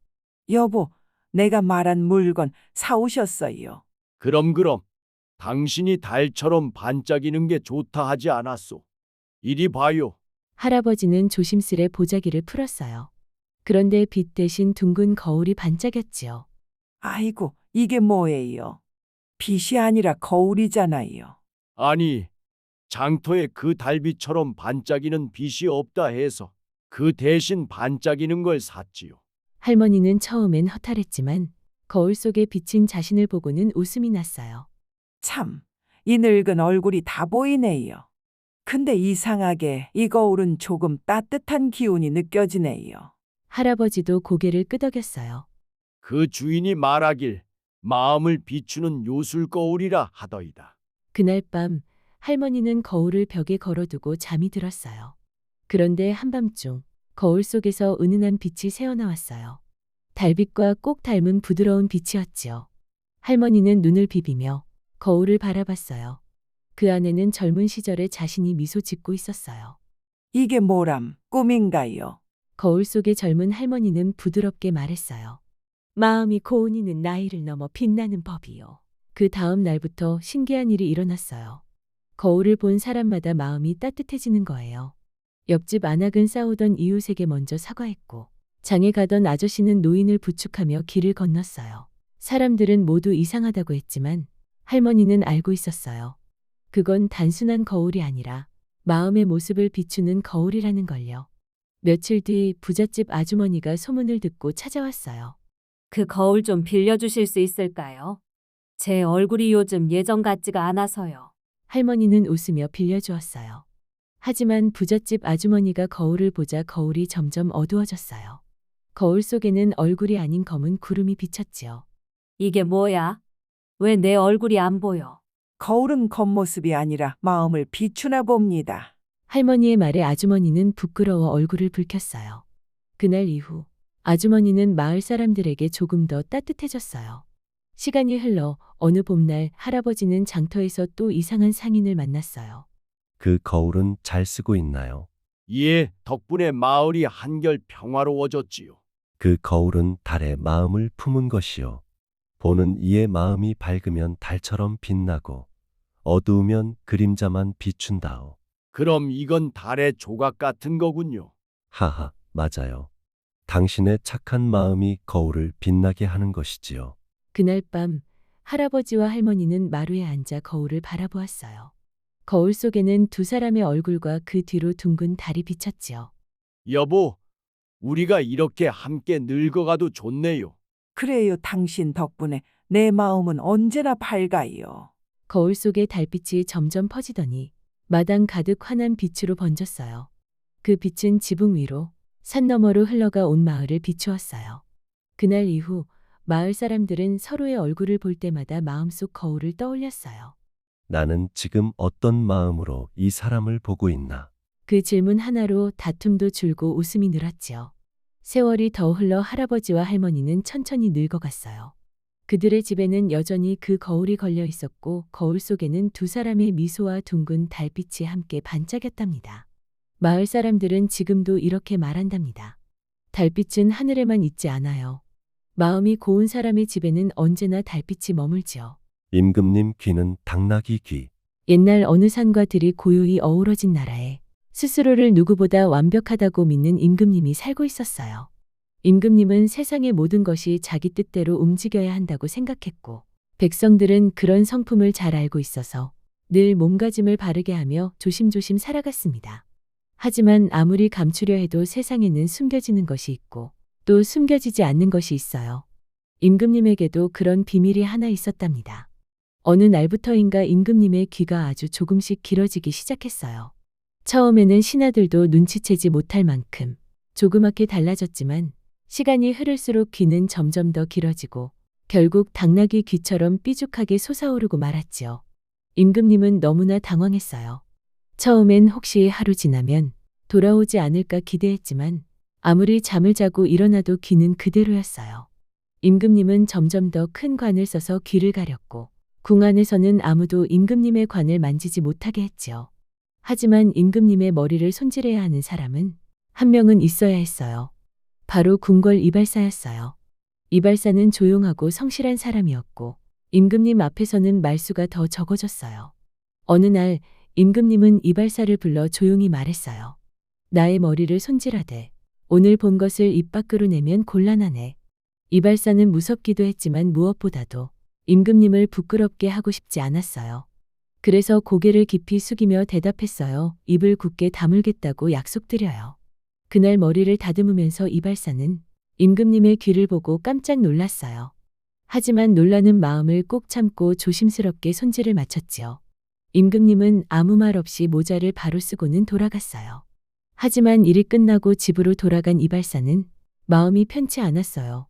여보, 내가 말한 물건 사오셨어요.
그럼 당신이 달처럼 반짝이는 게 좋다 하지 않았소. 이리 봐요.
할아버지는 조심스레 보자기를 풀었어요. 그런데 빛 대신 둥근 거울이 반짝였지요.
아이고, 이게 뭐예요? 빛이 아니라 거울이잖아요.
아니, 장터에 그 달빛처럼 반짝이는 빛이 없다 해서 그 대신 반짝이는 걸 샀지요.
할머니는 처음엔 허탈했지만 거울 속에 비친 자신을 보고는 웃음이 났어요.
참, 이 늙은 얼굴이 다 보이네요. 근데 이상하게 이 거울은 조금 따뜻한 기운이 느껴지네요.
할아버지도 고개를 끄덕였어요.
그 주인이 말하길 마음을 비추는 요술 거울이라 하더이다.
그날 밤 할머니는 거울을 벽에 걸어두고 잠이 들었어요. 그런데 한밤중 거울 속에서 은은한 빛이 새어나왔어요. 달빛과 꼭 닮은 부드러운 빛이었지요. 할머니는 눈을 비비며 거울을 바라봤어요. 그 안에는 젊은 시절의 자신이 미소 짓고 있었어요.
이게 뭐람, 꿈인가요?
거울 속의 젊은 할머니는 부드럽게 말했어요. 마음이 고운이는 나이를 넘어 빛나는 법이요. 그 다음 날부터 신기한 일이 일어났어요. 거울을 본 사람마다 마음이 따뜻해지는 거예요. 옆집 안악은 싸우던 이웃에게 먼저 사과했고, 장에 가던 아저씨는 노인을 부축하며 길을 건넜어요. 사람들은 모두 이상하다고 했지만 할머니는 알고 있었어요. 그건 단순한 거울이 아니라 마음의 모습을 비추는 거울이라는 걸요. 며칠 뒤 부잣집 아주머니가 소문을 듣고 찾아왔어요.
그 거울 좀 빌려주실 수 있을까요? 제 얼굴이 요즘 예전 같지가 않아서요.
할머니는 웃으며 빌려주었어요. 하지만 부잣집 아주머니가 거울을 보자 거울이 점점 어두워졌어요. 거울 속에는 얼굴이 아닌 검은 구름이 비쳤지요.
이게 뭐야? 왜 내 얼굴이 안 보여?
거울은 겉모습이 아니라 마음을 비추나 봅니다.
할머니의 말에 아주머니는 부끄러워 얼굴을 붉혔어요. 그날 이후 아주머니는 마을 사람들에게 조금 더 따뜻해졌어요. 시간이 흘러 어느 봄날 할아버지는 장터에서 또 이상한 상인을 만났어요.
그 거울은 잘 쓰고 있나요?
예, 덕분에 마을이 한결 평화로워졌지요.
그 거울은 달의 마음을 품은 것이요. 보는 이의 마음이 밝으면 달처럼 빛나고 어두우면 그림자만 비춘다오.
그럼 이건 달의 조각 같은 거군요.
하하, 맞아요. 당신의 착한 마음이 거울을 빛나게 하는 것이지요.
그날 밤 할아버지와 할머니는 마루에 앉아 거울을 바라보았어요. 거울 속에는 두 사람의 얼굴과 그 뒤로 둥근 달이 비쳤지요.
여보, 우리가 이렇게 함께 늙어가도 좋네요.
그래요, 당신 덕분에 내 마음은 언제나 밝아요.
거울 속의 달빛이 점점 퍼지더니 마당 가득 환한 빛으로 번졌어요. 그 빛은 지붕 위로 산 너머로 흘러가 온 마을을 비추었어요. 그날 이후 마을 사람들은 서로의 얼굴을 볼 때마다 마음속 거울을 떠올렸어요.
나는 지금 어떤 마음으로 이 사람을 보고 있나?
그 질문 하나로 다툼도 줄고 웃음이 늘었지요. 세월이 더 흘러 할아버지와 할머니는 천천히 늙어갔어요. 그들의 집에는 여전히 그 거울이 걸려 있었고 거울 속에는 두 사람의 미소와 둥근 달빛이 함께 반짝였답니다. 마을 사람들은 지금도 이렇게 말한답니다. 달빛은 하늘에만 있지 않아요. 마음이 고운 사람의 집에는 언제나 달빛이 머물지요.
임금님 귀는 당나귀 귀.
옛날 어느 산과 들이 고요히 어우러진 나라에 스스로를 누구보다 완벽하다고 믿는 임금님이 살고 있었어요. 임금님은 세상의 모든 것이 자기 뜻대로 움직여야 한다고 생각했고 백성들은 그런 성품을 잘 알고 있어서 늘 몸가짐을 바르게 하며 조심조심 살아갔습니다. 하지만 아무리 감추려 해도 세상에는 숨겨지는 것이 있고 또 숨겨지지 않는 것이 있어요. 임금님에게도 그런 비밀이 하나 있었답니다. 어느 날부터인가 임금님의 귀가 아주 조금씩 길어지기 시작했어요. 처음에는 신하들도 눈치채지 못할 만큼 조그맣게 달라졌지만 시간이 흐를수록 귀는 점점 더 길어지고 결국 당나귀 귀처럼 삐죽하게 솟아오르고 말았지요. 임금님은 너무나 당황했어요. 처음엔 혹시 하루 지나면 돌아오지 않을까 기대했지만 아무리 잠을 자고 일어나도 귀는 그대로였어요. 임금님은 점점 더 큰 관을 써서 귀를 가렸고 궁 안에서는 아무도 임금님의 관을 만지지 못하게 했지요. 하지만 임금님의 머리를 손질해야 하는 사람은 한 명은 있어야 했어요. 바로 궁궐 이발사였어요. 이발사는 조용하고 성실한 사람이었고 임금님 앞에서는 말수가 더 적어졌어요. 어느 날 임금님은 이발사를 불러 조용히 말했어요. 나의 머리를 손질하되 오늘 본 것을 입 밖으로 내면 곤란하네. 이발사는 무섭기도 했지만 무엇보다도 임금님을 부끄럽게 하고 싶지 않았어요. 그래서 고개를 깊이 숙이며 대답했어요. 입을 굳게 다물겠다고 약속드려요. 그날 머리를 다듬으면서 이발사는 임금님의 귀를 보고 깜짝 놀랐어요. 하지만 놀라는 마음을 꼭 참고 조심스럽게 손질을 마쳤지요. 임금님은 아무 말 없이 모자를 바로 쓰고는 돌아갔어요. 하지만 일이 끝나고 집으로 돌아간 이발사는 마음이 편치 않았어요.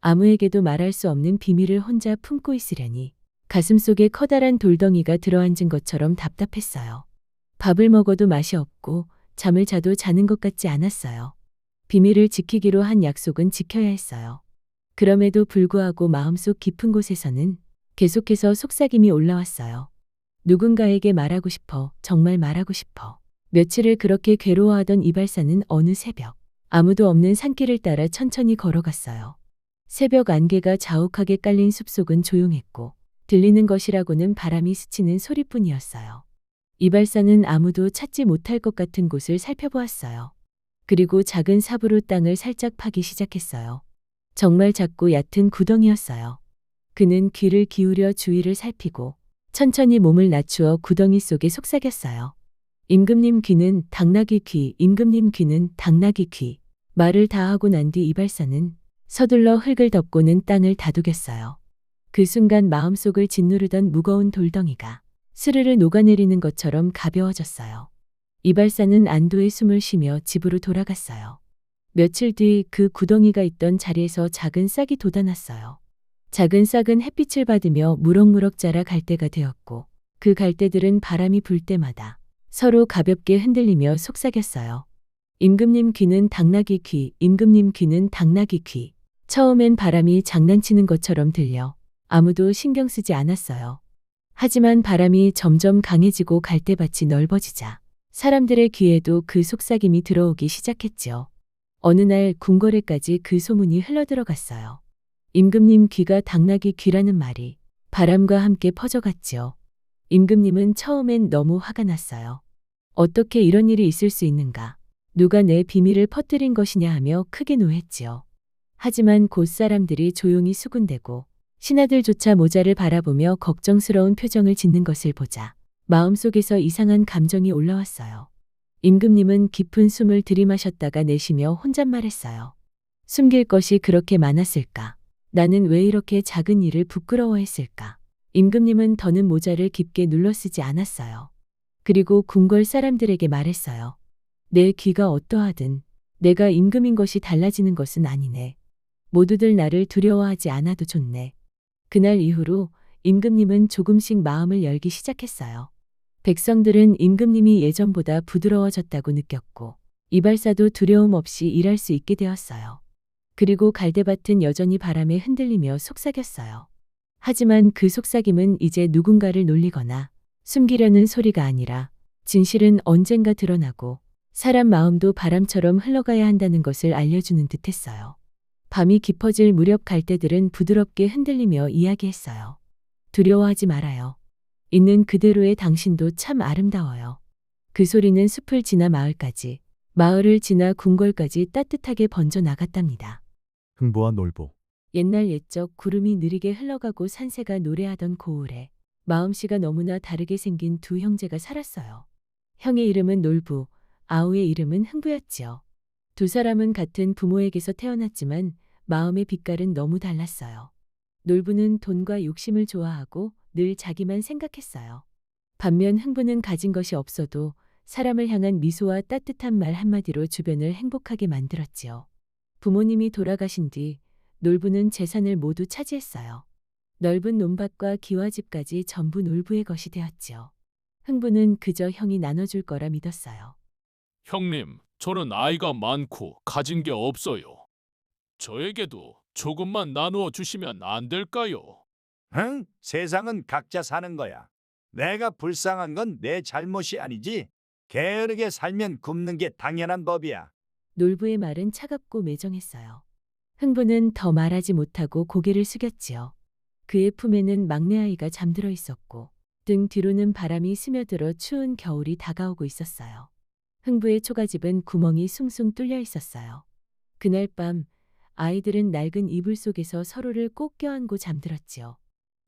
아무에게도 말할 수 없는 비밀을 혼자 품고 있으려니 가슴속에 커다란 돌덩이가 들어앉은 것처럼 답답했어요. 밥을 먹어도 맛이 없고 잠을 자도 자는 것 같지 않았어요. 비밀을 지키기로 한 약속은 지켜야 했어요. 그럼에도 불구하고 마음속 깊은 곳에서는 계속해서 속삭임이 올라왔어요. 누군가에게 말하고 싶어, 정말 말하고 싶어. 며칠을 그렇게 괴로워하던 이발사는 어느 새벽 아무도 없는 산길을 따라 천천히 걸어갔어요. 새벽 안개가 자욱하게 깔린 숲속은 조용했고 들리는 것이라고는 바람이 스치는 소리뿐이었어요. 이발사는 아무도 찾지 못할 것 같은 곳을 살펴보았어요. 그리고 작은 삽으로 땅을 살짝 파기 시작했어요. 정말 작고 얕은 구덩이였어요. 그는 귀를 기울여 주위를 살피고 천천히 몸을 낮추어 구덩이 속에 속삭였어요. 임금님 귀는 당나귀 귀, 임금님 귀는 당나귀 귀. 말을 다 하고 난 뒤 이발사는 서둘러 흙을 덮고는 땅을 다독였어요. 그 순간 마음속을 짓누르던 무거운 돌덩이가 스르르 녹아내리는 것처럼 가벼워졌어요. 이발사는 안도의 숨을 쉬며 집으로 돌아갔어요. 며칠 뒤 그 구덩이가 있던 자리에서 작은 싹이 돋아났어요. 작은 싹은 햇빛을 받으며 무럭무럭 자라 갈대가 되었고 그 갈대들은 바람이 불 때마다 서로 가볍게 흔들리며 속삭였어요. 임금님 귀는 당나귀 귀, 임금님 귀는 당나귀 귀. 처음엔 바람이 장난치는 것처럼 들려 아무도 신경 쓰지 않았어요. 하지만 바람이 점점 강해지고 갈대밭이 넓어지자 사람들의 귀에도 그 속삭임이 들어오기 시작했지요. 어느 날 궁궐에까지 그 소문이 흘러들어갔어요. 임금님 귀가 당나귀 귀라는 말이 바람과 함께 퍼져갔지요. 임금님은 처음엔 너무 화가 났어요. 어떻게 이런 일이 있을 수 있는가? 누가 내 비밀을 퍼뜨린 것이냐 하며 크게 노했지요. 하지만 곧 사람들이 조용히 수군대고 신하들조차 모자를 바라보며 걱정스러운 표정을 짓는 것을 보자 마음속에서 이상한 감정이 올라왔어요. 임금님은 깊은 숨을 들이마셨다가 내쉬며 혼잣말했어요. 숨길 것이 그렇게 많았을까? 나는 왜 이렇게 작은 일을 부끄러워했을까? 임금님은 더는 모자를 깊게 눌러 쓰지 않았어요. 그리고 궁궐 사람들에게 말했어요. 내 귀가 어떠하든 내가 임금인 것이 달라지는 것은 아니네. 모두들 나를 두려워하지 않아도 좋네. 그날 이후로 임금님은 조금씩 마음을 열기 시작했어요. 백성들은 임금님이 예전보다 부드러워졌다고 느꼈고 이발사도 두려움 없이 일할 수 있게 되었어요. 그리고 갈대밭은 여전히 바람에 흔들리며 속삭였어요. 하지만 그 속삭임은 이제 누군가를 놀리거나 숨기려는 소리가 아니라 진실은 언젠가 드러나고 사람 마음도 바람처럼 흘러가야 한다는 것을 알려주는 듯했어요. 밤이 깊어질 무렵 갈대들은 부드럽게 흔들리며 이야기했어요. 두려워하지 말아요. 있는 그대로의 당신도 참 아름다워요. 그 소리는 숲을 지나 마을까지, 마을을 지나 궁궐까지 따뜻하게 번져 나갔답니다.
흥보와 놀보.
옛날 옛적 구름이 느리게 흘러가고 산새가 노래하던 고을에 마음씨가 너무나 다르게 생긴 두 형제가 살았어요. 형의 이름은 놀부, 아우의 이름은 흥부였지요. 두 사람은 같은 부모에게서 태어났지만 마음의 빛깔은 너무 달랐어요. 놀부는 돈과 욕심을 좋아하고 늘 자기만 생각했어요. 반면 흥부는 가진 것이 없어도 사람을 향한 미소와 따뜻한 말 한마디로 주변을 행복하게 만들었지요. 부모님이 돌아가신 뒤 놀부는 재산을 모두 차지했어요. 넓은 논밭과 기와집까지 전부 놀부의 것이 되었지요. 흥부는 그저 형이 나눠줄 거라 믿었어요.
형님, 저는 아이가 많고 가진 게 없어요. 저에게도 조금만 나누어 주시면 안 될까요?
응? 세상은 각자 사는 거야. 내가 불쌍한 건 내 잘못이 아니지. 게으르게 살면 굶는 게 당연한 법이야.
놀부의 말은 차갑고 매정했어요. 흥부는 더 말하지 못하고 고개를 숙였지요. 그의 품에는 막내 아이가 잠들어 있었고 등 뒤로는 바람이 스며들어 추운 겨울이 다가오고 있었어요. 흥부의 초가집은 구멍이 숭숭 뚫려 있었어요. 그날 밤 아이들은 낡은 이불 속에서 서로를 꼭 껴안고 잠들었지요.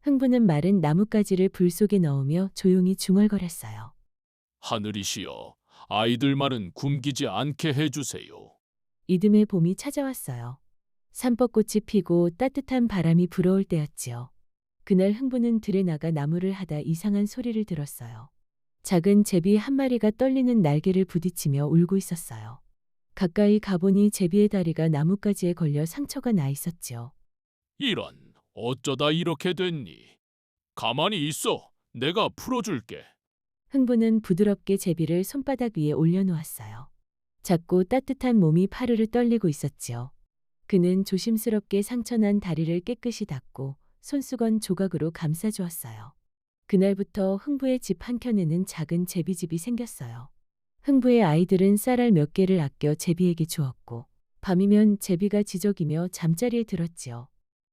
흥부는 마른 나뭇가지를 불 속에 넣으며 조용히 중얼거렸어요.
하늘이시여, 아이들 말은 굶기지 않게 해주세요.
이듬해 봄이 찾아왔어요. 산벚꽃이 피고 따뜻한 바람이 불어올 때였지요. 그날 흥부는 들에 나가 나무를 하다 이상한 소리를 들었어요. 작은 제비 한 마리가 떨리는 날개를 부딪히며 울고 있었어요. 가까이 가보니 제비의 다리가 나뭇가지에 걸려 상처가 나 있었지요.
이런, 어쩌다 이렇게 됐니? 가만히 있어, 내가 풀어줄게.
흥부는 부드럽게 제비를 손바닥 위에 올려놓았어요. 작고 따뜻한 몸이 파르르 떨리고 있었지요. 그는 조심스럽게 상처난 다리를 깨끗이 닦고 손수건 조각으로 감싸주었어요. 그날부터 흥부의 집 한켠에는 작은 제비집이 생겼어요. 흥부의 아이들은 쌀알 몇 개를 아껴 제비에게 주었고 밤이면 제비가 지저귀며 잠자리에 들었지요.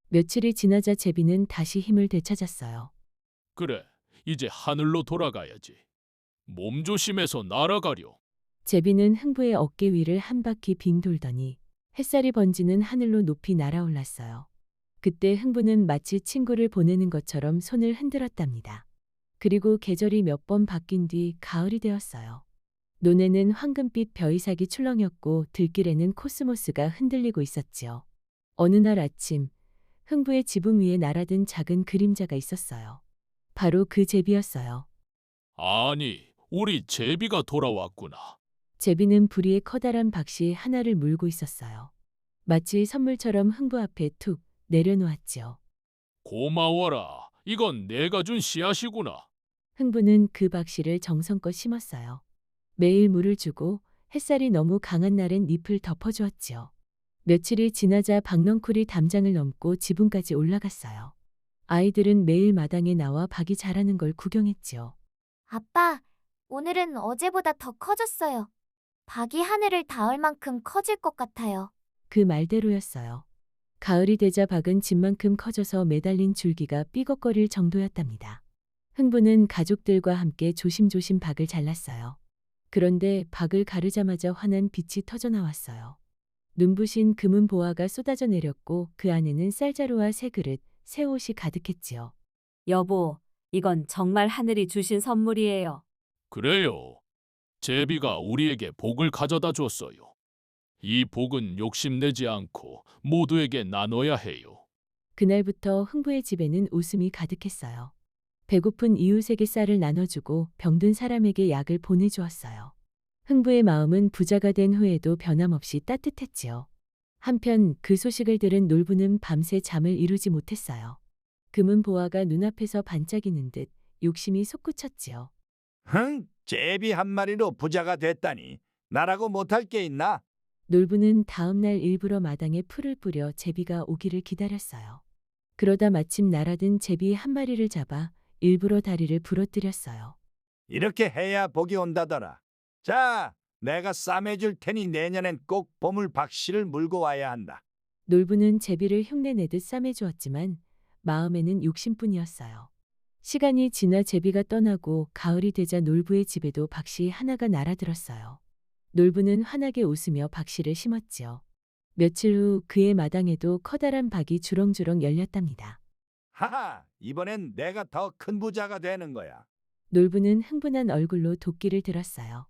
며칠이 지나자 제비는 다시 힘을 되찾았어요.
그래, 이제 하늘로 돌아가야지. 몸 조심해서 날아가려.
제비는 흥부의 어깨 위를 한 바퀴 빙 돌더니 햇살이 번지는 하늘로 높이 날아올랐어요. 그때 흥부는 마치 친구를 보내는 것처럼 손을 흔들었답니다. 그리고 계절이 몇 번 바뀐 뒤 가을이 되었어요. 논에는 황금빛 벼이삭이 출렁였고 들길에는 코스모스가 흔들리고 있었지요. 어느 날 아침 흥부의 지붕 위에 날아든 작은 그림자가 있었어요. 바로 그 제비였어요.
아니, 우리 제비가 돌아왔구나.
제비는 부리에 커다란 박씨 하나를 물고 있었어요. 마치 선물처럼 흥부 앞에 툭 내려놓았지요.
고마워라. 이건 내가 준 씨앗이구나.
흥부는 그 박씨를 정성껏 심었어요. 매일 물을 주고 햇살이 너무 강한 날엔 잎을 덮어주었지요. 며칠이 지나자 박넝쿨이 담장을 넘고 지붕까지 올라갔어요. 아이들은 매일 마당에 나와 박이 자라는 걸 구경했지요.
아빠, 오늘은 어제보다 더 커졌어요. 박이 하늘을 닿을 만큼 커질 것 같아요.
그 말대로였어요. 가을이 되자 박은 집만큼 커져서 매달린 줄기가 삐걱거릴 정도였답니다. 흥부는 가족들과 함께 조심조심 박을 잘랐어요. 그런데 박을 가르자마자 환한 빛이 터져나왔어요. 눈부신 금은 보화가 쏟아져 내렸고 그 안에는 쌀자루와 새 그릇, 새 옷이 가득했지요.
여보, 이건 정말 하늘이 주신 선물이에요.
그래요. 제비가 우리에게 복을 가져다 줬어요. 이 복은 욕심내지 않고 모두에게 나눠야 해요.
그날부터 흥부의 집에는 웃음이 가득했어요. 배고픈 이웃에게 쌀을 나눠주고 병든 사람에게 약을 보내주었어요. 흥부의 마음은 부자가 된 후에도 변함없이 따뜻했지요. 한편 그 소식을 들은 놀부는 밤새 잠을 이루지 못했어요. 금은 보화가 눈앞에서 반짝이는 듯 욕심이 솟구쳤지요.
흥, 제비 한 마리로 부자가 됐다니. 나라고 못할 게 있나?
놀부는 다음날 일부러 마당에 풀을 뿌려 제비가 오기를 기다렸어요. 그러다 마침 날아든 제비 한 마리를 잡아 일부러 다리를 부러뜨렸어요.
이렇게 해야 복이 온다더라. 자, 내가 싸매줄 테니 내년엔 꼭 보물 박씨를 물고 와야 한다.
놀부는 제비를 흉내내듯 싸매주었지만 마음에는 욕심뿐이었어요. 시간이 지나 제비가 떠나고 가을이 되자 놀부의 집에도 박씨 하나가 날아들었어요. 놀부는 환하게 웃으며 박씨를 심었지요. 며칠 후 그의 마당에도 커다란 박이 주렁주렁 열렸답니다.
하하, 이번엔 내가 더 큰 부자가 되는 거야.
놀부는 흥분한 얼굴로 도끼를 들었어요.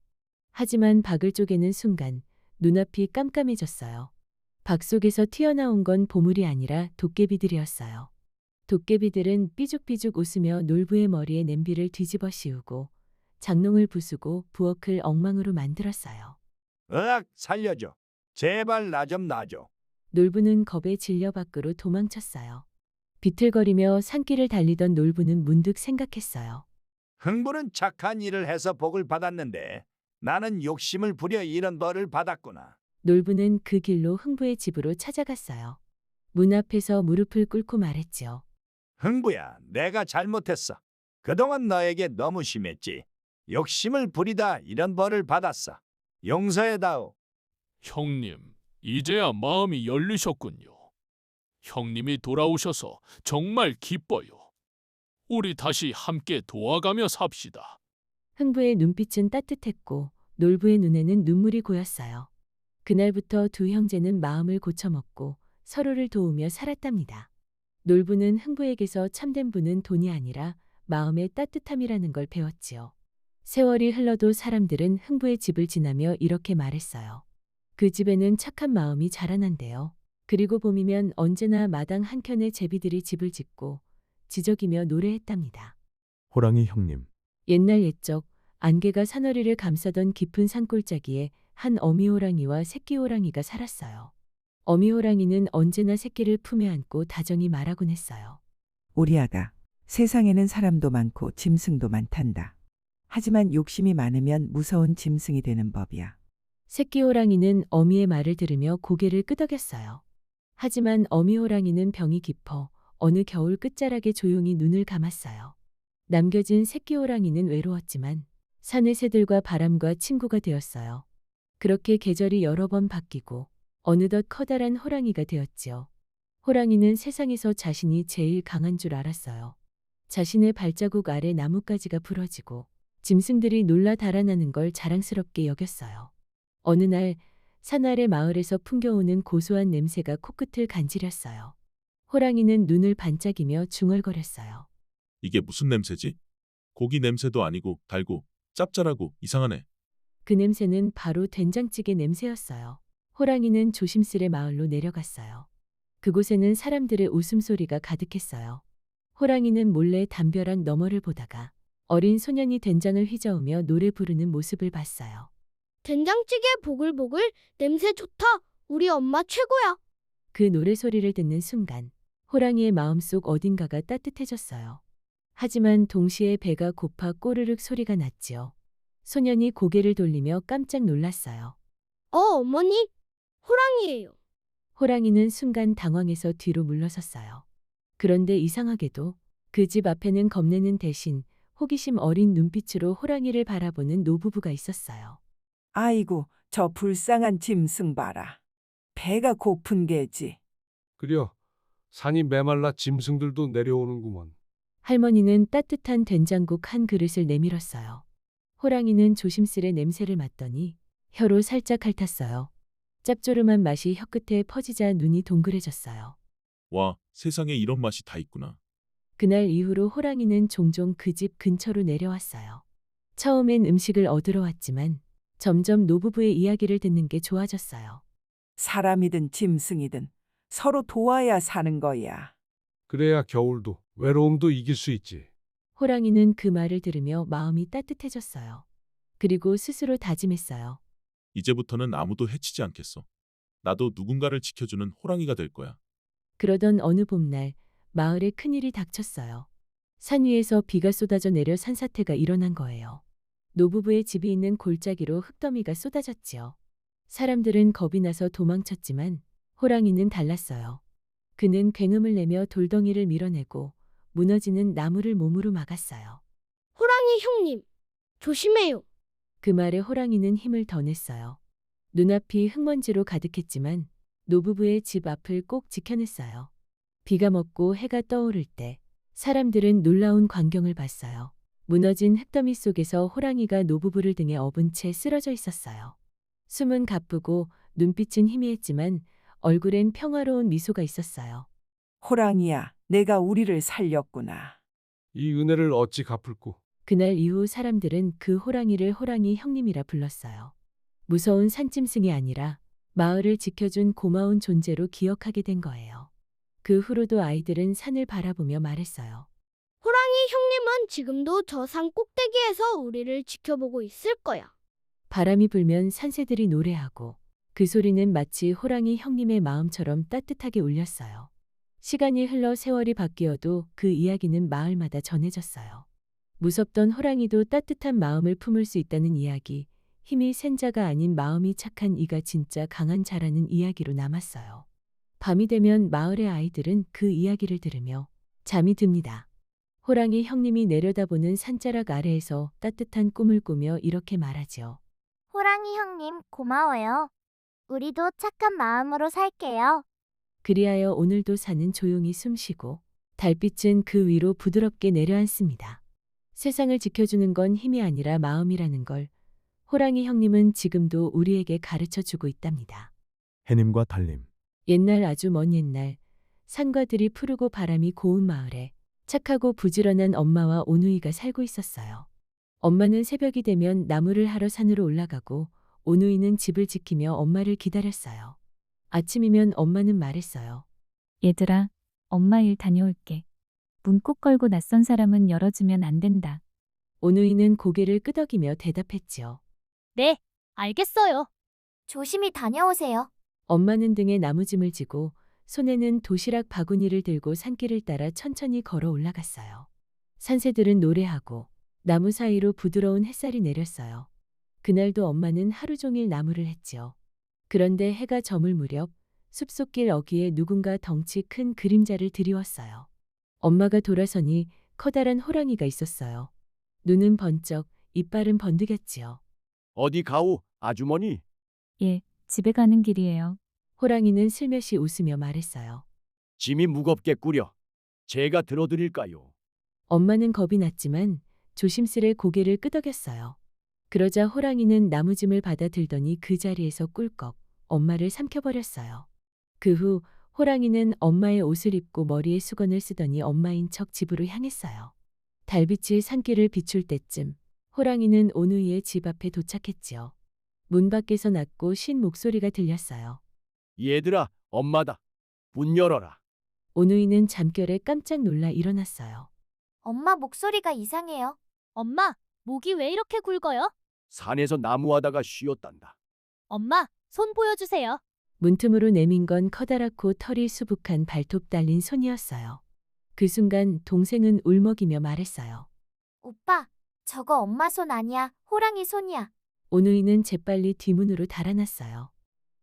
하지만 박을 쪼개는 순간 눈앞이 깜깜해졌어요. 박 속에서 튀어나온 건 보물이 아니라 도깨비들이었어요. 도깨비들은 삐죽삐죽 웃으며 놀부의 머리에 냄비를 뒤집어 씌우고 장롱을 부수고 부엌을 엉망으로 만들었어요.
으악, 살려줘. 제발 나 좀 놔줘.
놀부는 겁에 질려 밖으로 도망쳤어요. 비틀거리며 산길을 달리던 놀부는 문득 생각했어요.
흥부는 착한 일을 해서 복을 받았는데 나는 욕심을 부려 이런 벌을 받았구나.
놀부는 그 길로 흥부의 집으로 찾아갔어요. 문 앞에서 무릎을 꿇고 말했지요.
흥부야, 내가 잘못했어. 그동안 너에게 너무 심했지. 욕심을 부리다 이런 벌을 받았어. 용서해다오.
형님, 이제야 마음이 열리셨군요. 형님이 돌아오셔서 정말 기뻐요. 우리 다시 함께 도와가며 삽시다.
흥부의 눈빛은 따뜻했고 놀부의 눈에는 눈물이 고였어요. 그날부터 두 형제는 마음을 고쳐먹고 서로를 도우며 살았답니다. 놀부는 흥부에게서 참된 부는 돈이 아니라 마음의 따뜻함이라는 걸 배웠지요. 세월이 흘러도 사람들은 흥부의 집을 지나며 이렇게 말했어요. 그 집에는 착한 마음이 자라난대요. 그리고 봄이면 언제나 마당 한켠에 제비들이 집을 짓고 지저귀며 노래했답니다.
호랑이 형님,
옛날 옛적 안개가 산허리를 감싸던 깊은 산골짜기에 한 어미호랑이와 새끼호랑이가 살았어요. 어미호랑이는 언제나 새끼를 품에 안고 다정히 말하곤 했어요.
우리 아가, 세상에는 사람도 많고 짐승도 많단다. 하지만 욕심이 많으면 무서운 짐승이 되는 법이야.
새끼호랑이는 어미의 말을 들으며 고개를 끄덕였어요. 하지만 어미호랑이는 병이 깊어 어느 겨울 끝자락에 조용히 눈을 감았어요. 남겨진 새끼호랑이는 외로웠지만 산의 새들과 바람과 친구가 되었어요. 그렇게 계절이 여러 번 바뀌고 어느덧 커다란 호랑이가 되었지요. 호랑이는 세상에서 자신이 제일 강한 줄 알았어요. 자신의 발자국 아래 나뭇가지가 부러지고 짐승들이 놀라 달아나는 걸 자랑스럽게 여겼어요. 어느 날 산 아래 마을에서 풍겨오는 고소한 냄새가 코끝을 간지렸어요. 호랑이는 눈을 반짝이며 중얼거렸어요.
이게 무슨 냄새지? 고기 냄새도 아니고 달고 짭짤하고 이상하네.
그 냄새는 바로 된장찌개 냄새였어요. 호랑이는 조심스레 마을로 내려갔어요. 그곳에는 사람들의 웃음소리가 가득했어요. 호랑이는 몰래 담벼락 너머를 보다가 어린 소년이 된장을 휘저으며 노래 부르는 모습을 봤어요.
된장찌개 보글보글 냄새 좋다. 우리 엄마 최고야.
그 노래소리를 듣는 순간 호랑이의 마음속 어딘가가 따뜻해졌어요. 하지만 동시에 배가 고파 꼬르륵 소리가 났지요. 소년이 고개를 돌리며 깜짝 놀랐어요.
어머니, 호랑이에요.
호랑이는 순간 당황해서 뒤로 물러섰어요. 그런데 이상하게도 그 집 앞에는 겁내는 대신 호기심 어린 눈빛으로 호랑이를 바라보는 노부부가 있었어요.
아이고, 저 불쌍한 짐승 봐라. 배가 고픈 게지.
그려 산이 메말라 짐승들도 내려오는구먼.
할머니는 따뜻한 된장국 한 그릇을 내밀었어요. 호랑이는 조심스레 냄새를 맡더니 혀로 살짝 핥았어요. 짭조름한 맛이 혀끝에 퍼지자 눈이 동그래졌어요.
와, 세상에 이런 맛이 다 있구나.
그날 이후로 호랑이는 종종 그 집 근처로 내려왔어요. 처음엔 음식을 얻으러 왔지만 점점 노부부의 이야기를 듣는 게 좋아졌어요.
사람이든 짐승이든 서로 도와야 사는 거야.
그래야 겨울도 외로움도 이길 수 있지.
호랑이는 그 말을 들으며 마음이 따뜻해졌어요. 그리고 스스로 다짐했어요.
이제부터는 아무도 해치지 않겠어. 나도 누군가를 지켜주는 호랑이가 될 거야.
그러던 어느 봄날 마을에 큰일이 닥쳤어요. 산 위에서 비가 쏟아져 내려 산사태가 일어난 거예요. 노부부의 집이 있는 골짜기로 흙더미가 쏟아졌지요. 사람들은 겁이 나서 도망쳤지만 호랑이는 달랐어요. 그는 굉음을 내며 돌덩이를 밀어내고 무너지는 나무를 몸으로 막았어요.
호랑이 형님, 조심해요.
그 말에 호랑이는 힘을 더 냈어요. 눈앞이 흙먼지로 가득했지만 노부부의 집 앞을 꼭 지켜냈어요. 비가 먹고 해가 떠오를 때 사람들은 놀라운 광경을 봤어요. 무너진 흙더미 속에서 호랑이가 노부부를 등에 업은 채 쓰러져 있었어요. 숨은 가쁘고 눈빛은 희미했지만 얼굴엔 평화로운 미소가 있었어요.
호랑이야, 내가 우리를 살렸구나.
이 은혜를 어찌 갚을꼬.
그날 이후 사람들은 그 호랑이를 호랑이 형님이라 불렀어요. 무서운 산짐승이 아니라 마을을 지켜준 고마운 존재로 기억하게 된 거예요. 그 후로도 아이들은 산을 바라보며 말했어요.
호랑이 형님은 지금도 저 산 꼭대기에서 우리를 지켜보고 있을 거야.
바람이 불면 산새들이 노래하고 그 소리는 마치 호랑이 형님의 마음처럼 따뜻하게 울렸어요. 시간이 흘러 세월이 바뀌어도 그 이야기는 마을마다 전해졌어요. 무섭던 호랑이도 따뜻한 마음을 품을 수 있다는 이야기, 힘이 센 자가 아닌 마음이 착한 이가 진짜 강한 자라는 이야기로 남았어요. 밤이 되면 마을의 아이들은 그 이야기를 들으며 잠이 듭니다. 호랑이 형님이 내려다보는 산자락 아래에서 따뜻한 꿈을 꾸며 이렇게 말하지요.
호랑이 형님, 고마워요. 우리도 착한 마음으로 살게요.
그리하여 오늘도 산은 조용히 숨쉬고 달빛은 그 위로 부드럽게 내려앉습니다. 세상을 지켜주는 건 힘이 아니라 마음이라는 걸 호랑이 형님은 지금도 우리에게 가르쳐 주고 있답니다.
해님과 달님.
옛날 아주 먼 옛날 산과 들이 푸르고 바람이 고운 마을에 착하고 부지런한 엄마와 오누이가 살고 있었어요. 엄마는 새벽이 되면 나무를 하러 산으로 올라가고 오누이는 집을 지키며 엄마를 기다렸어요. 아침이면 엄마는 말했어요.
얘들아, 엄마 일 다녀올게. 문 꼭 걸고 낯선 사람은 열어주면 안 된다.
오누이는 고개를 끄덕이며 대답했지요.
네, 알겠어요. 조심히 다녀오세요.
엄마는 등에 나무짐을 지고 손에는 도시락 바구니를 들고 산길을 따라 천천히 걸어 올라갔어요. 산새들은 노래하고 나무 사이로 부드러운 햇살이 내렸어요. 그날도 엄마는 하루 종일 나무를 했지요. 그런데 해가 저물 무렵 숲속길 어귀에 누군가 덩치 큰 그림자를 드리웠어요. 엄마가 돌아서니 커다란 호랑이가 있었어요. 눈은 번쩍, 이빨은 번득였지요.
어디 가오, 아주머니?
예, 집에 가는 길이에요.
호랑이는 슬며시 웃으며 말했어요.
짐이 무겁겠구려. 제가 들어드릴까요?
엄마는 겁이 났지만 조심스레 고개를 끄덕였어요. 그러자 호랑이는 나무짐을 받아 들더니 그 자리에서 꿀꺽 엄마를 삼켜버렸어요. 그 후 호랑이는 엄마의 옷을 입고 머리에 수건을 쓰더니 엄마인 척 집으로 향했어요. 달빛이 산길을 비출 때쯤 호랑이는 오누이의 집 앞에 도착했지요. 문 밖에서 낮고 쉰 목소리가 들렸어요.
얘들아, 엄마다. 문 열어라.
오누이는 잠결에 깜짝 놀라 일어났어요.
엄마 목소리가 이상해요. 엄마, 목이 왜 이렇게 굵어요?
산에서 나무하다가 쉬었단다.
엄마, 손 보여주세요.
문틈으로 내민 건 커다랗고 털이 수북한 발톱 달린 손이었어요. 그 순간 동생은 울먹이며 말했어요.
오빠, 저거 엄마 손 아니야. 호랑이 손이야.
오누이는 재빨리 뒷문으로 달아났어요.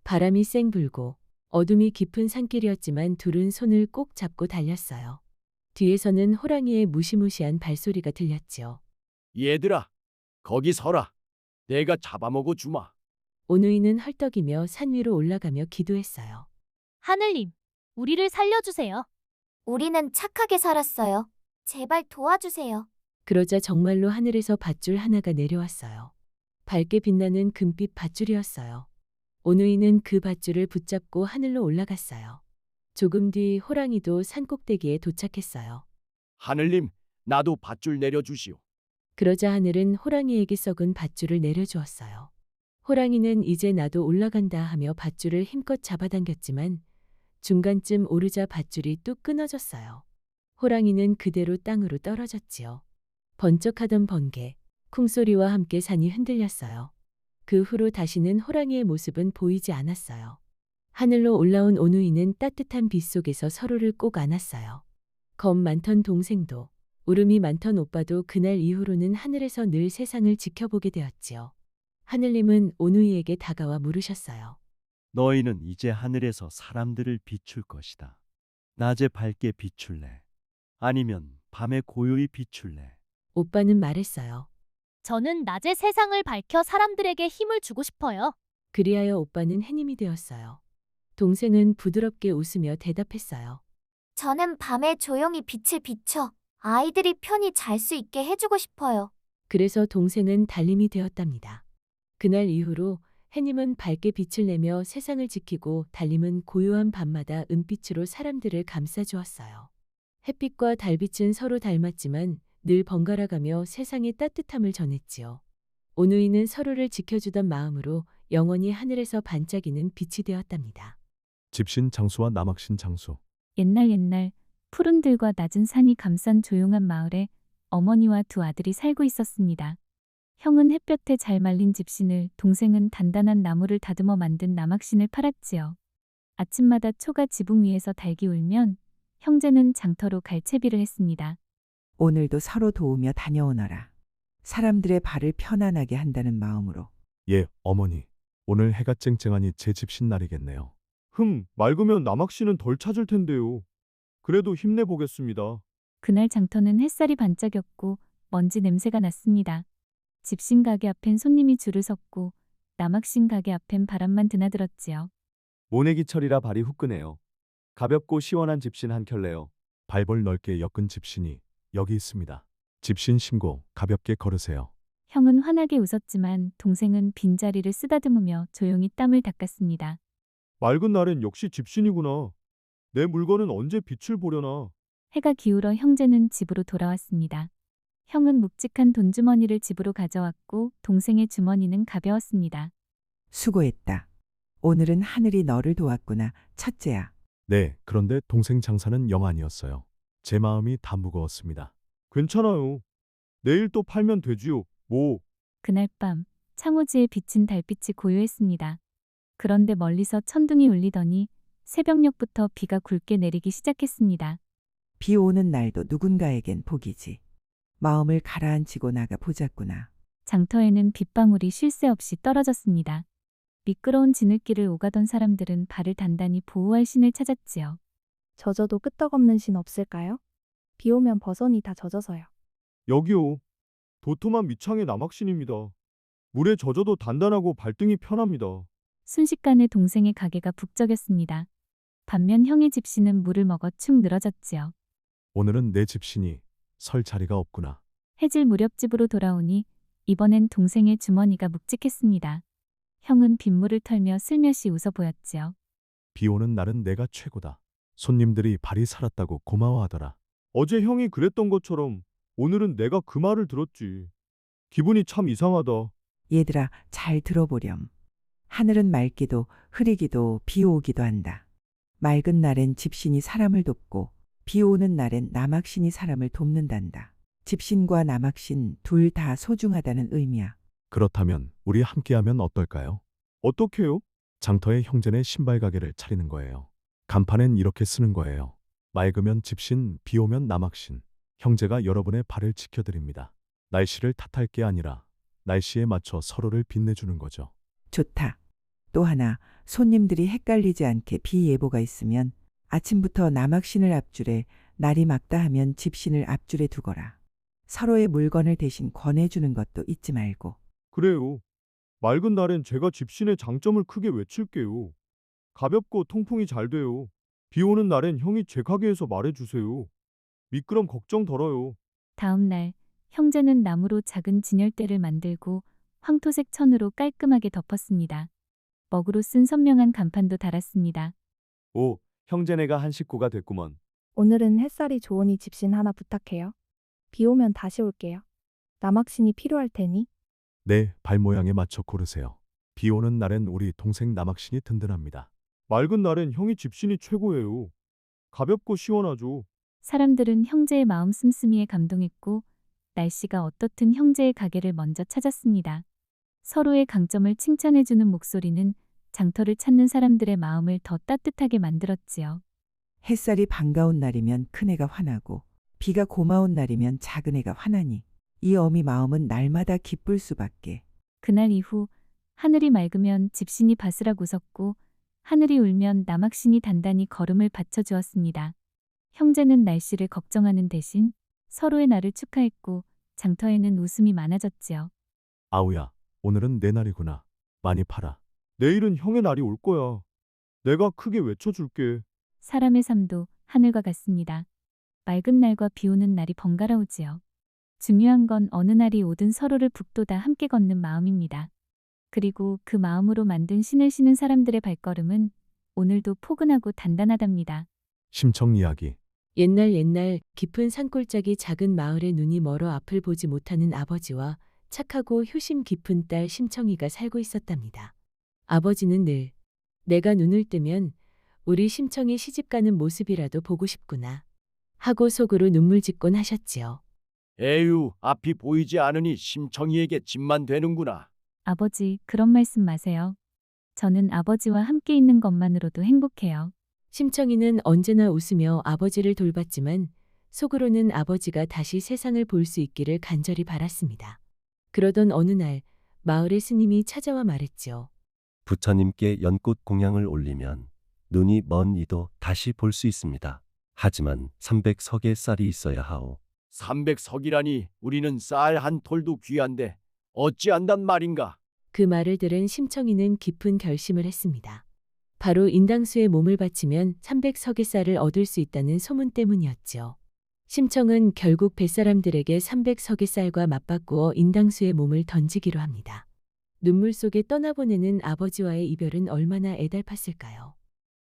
바람이 쌩 불고 어둠이 깊은 산길이었지만 둘은 손을 꼭 잡고 달렸어요. 뒤에서는 호랑이의 무시무시한 발소리가 들렸지요.
얘들아, 거기 서라. 내가 잡아먹어 주마.
오누이는 헐떡이며 산 위로 올라가며 기도했어요.
하늘님, 우리를 살려주세요. 우리는 착하게 살았어요. 제발 도와주세요.
그러자 정말로 하늘에서 밧줄 하나가 내려왔어요. 밝게 빛나는 금빛 밧줄이었어요. 오누이는 그 밧줄을 붙잡고 하늘로 올라갔어요. 조금 뒤 호랑이도 산 꼭대기에 도착했어요.
하늘님, 나도 밧줄 내려주시오.
그러자 하늘은 호랑이에게 썩은 밧줄을 내려주었어요. 호랑이는 이제 나도 올라간다 하며 밧줄을 힘껏 잡아당겼지만 중간쯤 오르자 밧줄이 뚝 끊어졌어요. 호랑이는 그대로 땅으로 떨어졌지요. 번쩍하던 번개, 쿵소리와 함께 산이 흔들렸어요. 그 후로 다시는 호랑이의 모습은 보이지 않았어요. 하늘로 올라온 오누이는 따뜻한 빛 속에서 서로를 꼭 안았어요. 겁 많던 동생도, 울음이 많던 오빠도 그날 이후로는 하늘에서 늘 세상을 지켜보게 되었지요. 하늘님은 오누이에게 다가와 물으셨어요.
너희는 이제 하늘에서 사람들을 비출 것이다. 낮에 밝게 비출래? 아니면 밤에 고요히 비출래?
오빠는 말했어요.
저는 낮에 세상을 밝혀 사람들에게 힘을 주고 싶어요.
그리하여 오빠는 해님이 되었어요. 동생은 부드럽게 웃으며 대답했어요.
저는 밤에 조용히 빛을 비춰 아이들이 편히 잘 수 있게 해주고 싶어요.
그래서 동생은 달님이 되었답니다. 그날 이후로 해님은 밝게 빛을 내며 세상을 지키고 달님은 고요한 밤마다 은빛으로 사람들을 감싸주었어요. 햇빛과 달빛은 서로 닮았지만 늘 번갈아가며 세상의 따뜻함을 전했지요. 오누이는 서로를 지켜주던 마음으로 영원히 하늘에서 반짝이는 빛이 되었답니다.
집신 장수와 남학신 장수.
옛날 푸른 들과 낮은 산이 감싼 조용한 마을에 어머니와 두 아들이 살고 있었습니다. 형은 햇볕에 잘 말린 집신을, 동생은 단단한 나무를 다듬어 만든 남학신을 팔았지요. 아침마다 초가 지붕 위에서 닭이 울면 형제는 장터로 갈채비를 했습니다.
오늘도 서로 도우며 다녀오너라. 사람들의 발을 편안하게 한다는 마음으로.
예, 어머니. 오늘 해가 쨍쨍하니 제 집신 날이겠네요. 맑으면 남학신은 덜 찾을 텐데요. 그래도 힘내보겠습니다.
그날 장터는 햇살이 반짝였고 먼지 냄새가 났습니다. 집신 가게 앞엔 손님이 줄을 섰고 남학신 가게 앞엔 바람만 드나들었지요.
모내기철이라 발이 후끈해요. 가볍고 시원한 집신 한 켤레요. 발볼 넓게 엮은 집신이 여기 있습니다. 집신 심고 가볍게 걸으세요.
형은 환하게 웃었지만 동생은 빈자리를 쓰다듬으며 조용히 땀을 닦았습니다.
맑은 날엔 역시 집신이구나. 내 물건은 언제 빛을 보려나.
해가 기울어 형제는 집으로 돌아왔습니다. 형은 묵직한 돈주머니를 집으로 가져왔고 동생의 주머니는 가벼웠습니다.
수고했다. 오늘은 하늘이 너를 도왔구나, 첫째야.
네, 그런데 동생 장사는 영 아니었어요. 제 마음이 다 무거웠습니다. 괜찮아요. 내일 또 팔면 되지요. 뭐.
그날 밤 창호지에 비친 달빛이 고요했습니다. 그런데 멀리서 천둥이 울리더니 새벽녘부터 비가 굵게 내리기 시작했습니다.
비 오는 날도 누군가에겐 복이지. 마음을 가라앉히고 나가 보자꾸나.
장터에는 빗방울이 쉴 새 없이 떨어졌습니다. 미끄러운 지늘길을 오가던 사람들은 발을 단단히 보호할 신을 찾았지요.
젖어도 끄떡없는 신 없을까요? 비 오면 버선이 다 젖어서요.
여기요. 도톰한 밑창의 남학신입니다. 물에 젖어도 단단하고 발등이 편합니다.
순식간에 동생의 가게가 북적였습니다. 반면 형의 집신은 물을 먹어 축 늘어졌지요.
오늘은 내 집신이 설 자리가 없구나.
해질 무렵 집으로 돌아오니 이번엔 동생의 주머니가 묵직했습니다. 형은 빗물을 털며 슬며시 웃어 보였지요.
비 오는 날은 내가 최고다. 손님들이 발이 살았다고 고마워하더라. 어제 형이 그랬던 것처럼 오늘은 내가 그 말을 들었지. 기분이 참 이상하다.
얘들아, 잘 들어보렴. 하늘은 맑기도 흐리기도 비 오기도 한다. 맑은 날엔 집신이 사람을 돕고 비 오는 날엔 남학신이 사람을 돕는단다. 집신과 남학신 둘 다 소중하다는 의미야.
그렇다면 우리 함께하면 어떨까요? 어떻게요? 장터에 형제네 신발 가게를 차리는 거예요. 간판엔 이렇게 쓰는 거예요. 맑으면 집신, 비 오면 남학신. 형제가 여러분의 발을 지켜드립니다. 날씨를 탓할 게 아니라 날씨에 맞춰 서로를 빛내주는 거죠.
좋다. 또 하나, 손님들이 헷갈리지 않게 비 예보가 있으면 아침부터 남학신을 앞줄에, 날이 맑다 하면 집신을 앞줄에 두거라. 서로의 물건을 대신 권해주는 것도 잊지 말고.
그래요. 맑은 날엔 제가 집신의 장점을 크게 외칠게요. 가볍고 통풍이 잘 돼요. 비 오는 날엔 형이 제 가게에서 말해주세요. 미끄럼 걱정 덜어요.
다음 날 형제는 나무로 작은 진열대를 만들고 황토색 천으로 깔끔하게 덮었습니다. 먹으로 쓴 선명한 간판도 달았습니다.
오, 형제네가 한 식구가 됐구먼.
오늘은 햇살이 좋으니 집신 하나 부탁해요. 비 오면 다시 올게요. 남학신이 필요할 테니.
네, 발 모양에 맞춰 고르세요. 비 오는 날엔 우리 동생 남학신이 든든합니다. 맑은 날엔 형이 집신이 최고예요. 가볍고 시원하죠.
사람들은 형제의 마음 씀씀이에 감동했고 날씨가 어떻든 형제의 가게를 먼저 찾았습니다. 서로의 강점을 칭찬해주는 목소리는 장터를 찾는 사람들의 마음을 더 따뜻하게 만들었지요.
햇살이 반가운 날이면 큰애가 화나고 비가 고마운 날이면 작은애가 화나니 이 어미 마음은 날마다 기쁠 수밖에.
그날 이후 하늘이 맑으면 집신이 바스락 웃었고 하늘이 울면 남학신이 단단히 걸음을 받쳐주었습니다. 형제는 날씨를 걱정하는 대신 서로의 날을 축하했고 장터에는 웃음이 많아졌지요.
아우야, 오늘은 내 날이구나. 많이 팔아. 내일은 형의 날이 올 거야. 내가 크게 외쳐줄게.
사람의 삶도 하늘과 같습니다. 맑은 날과 비 오는 날이 번갈아 오지요. 중요한 건 어느 날이 오든 서로를 북돋아 함께 걷는 마음입니다. 그리고 그 마음으로 만든 신을 신은 사람들의 발걸음은 오늘도 포근하고 단단하답니다.
심청 이야기.
옛날 깊은 산골짜기 작은 마을에 눈이 멀어 앞을 보지 못하는 아버지와 착하고 효심 깊은 딸 심청이가 살고 있었답니다. 아버지는 늘 내가 눈을 뜨면 우리 심청이 시집가는 모습이라도 보고 싶구나 하고 속으로 눈물 짓곤 하셨지요.
에휴, 앞이 보이지 않으니 심청이에게 짐만 되는구나.
아버지, 그런 말씀 마세요. 저는 아버지와 함께 있는 것만으로도 행복해요.
심청이는 언제나 웃으며 아버지를 돌봤지만 속으로는 아버지가 다시 세상을 볼 수 있기를 간절히 바랐습니다. 그러던 어느 날 마을의 스님이 찾아와 말했지요.
부처님께 연꽃 공양을 올리면 눈이 먼 이도 다시 볼 수 있습니다. 하지만 300석의 쌀이 있어야 하오.
300석이라니 우리는 쌀 한 톨도 귀한데 어찌한단 말인가?
그 말을 들은 심청이는 깊은 결심을 했습니다. 바로 인당수의 몸을 바치면 300석의 쌀을 얻을 수 있다는 소문 때문이었지요. 심청은 결국 뱃사람들에게 300석의 쌀과 맞바꾸어 인당수의 몸을 던지기로 합니다. 눈물 속에 떠나보내는 아버지와의 이별은 얼마나 애달팠을까요?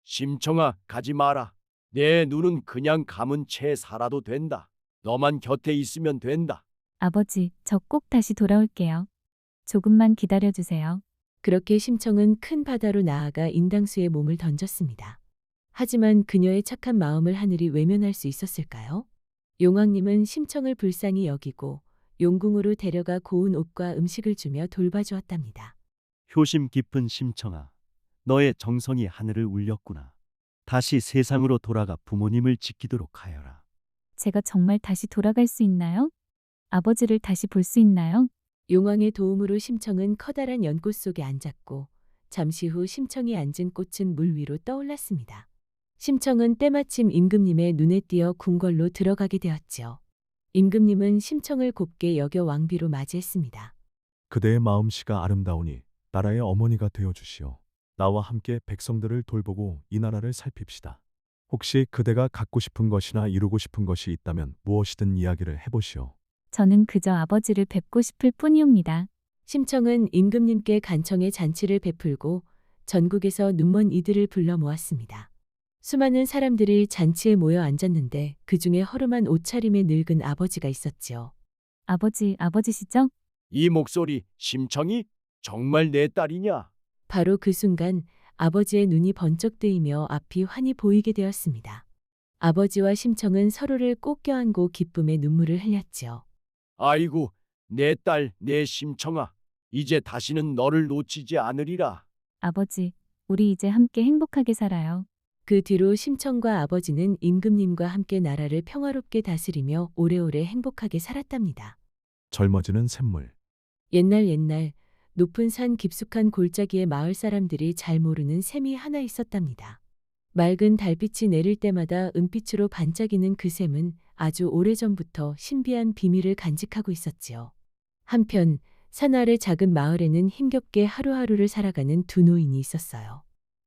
심청아, 가지 마라. 내 눈은 그냥 감은 채 살아도 된다. 너만 곁에 있으면 된다.
아버지, 저 꼭 다시 돌아올게요. 조금만 기다려주세요.
그렇게 심청은 큰 바다로 나아가 인당수의 몸을 던졌습니다. 하지만 그녀의 착한 마음을 하늘이 외면할 수 있었을까요? 용왕님은 심청을 불쌍히 여기고 용궁으로 데려가 고운 옷과 음식을 주며 돌봐주었답니다.
효심 깊은 심청아, 너의 정성이 하늘을 울렸구나. 다시 세상으로 돌아가 부모님을 지키도록 하여라.
제가 정말 다시 돌아갈 수 있나요? 아버지를 다시 볼 수 있나요?
용왕의 도움으로 심청은 커다란 연꽃 속에 앉았고 잠시 후 심청이 앉은 꽃은 물 위로 떠올랐습니다. 심청은 때마침 임금님의 눈에 띄어 궁궐로 들어가게 되었지요. 임금님은 심청을 곱게 여겨 왕비로 맞이했습니다.
그대의 마음씨가 아름다우니 나라의 어머니가 되어 주시오. 나와 함께 백성들을 돌보고 이 나라를 살핍시다. 혹시 그대가 갖고 싶은 것이나 이루고 싶은 것이 있다면 무엇이든 이야기를 해보시오.
저는 그저 아버지를 뵙고 싶을 뿐이옵니다.
심청은 임금님께 간청의 잔치를 베풀고 전국에서 눈먼 이들을 불러 모았습니다. 수많은 사람들이 잔치에 모여 앉았는데 그 중에 허름한 옷차림의 늙은 아버지가 있었지요.
아버지시죠?
이 목소리, 심청이? 정말 내 딸이냐?
바로 그 순간 아버지의 눈이 번쩍 뜨이며 앞이 환히 보이게 되었습니다. 아버지와 심청은 서로를 꼭 껴안고 기쁨의 눈물을 흘렸지요.
아이고, 내 딸, 내 심청아. 이제 다시는 너를 놓치지 않으리라.
아버지, 우리 이제 함께 행복하게 살아요.
그 뒤로 심청과 아버지는 임금님과 함께 나라를 평화롭게 다스리며 오래오래 행복하게 살았답니다.
젊어지는 샘물.
옛날 높은 산 깊숙한 골짜기에 마을 사람들이 잘 모르는 샘이 하나 있었답니다. 맑은 달빛이 내릴 때마다 은빛으로 반짝이는 그 샘은 아주 오래전부터 신비한 비밀을 간직하고 있었지요. 한편 산 아래 작은 마을에는 힘겹게 하루하루를 살아가는 두 노인이 있었어요.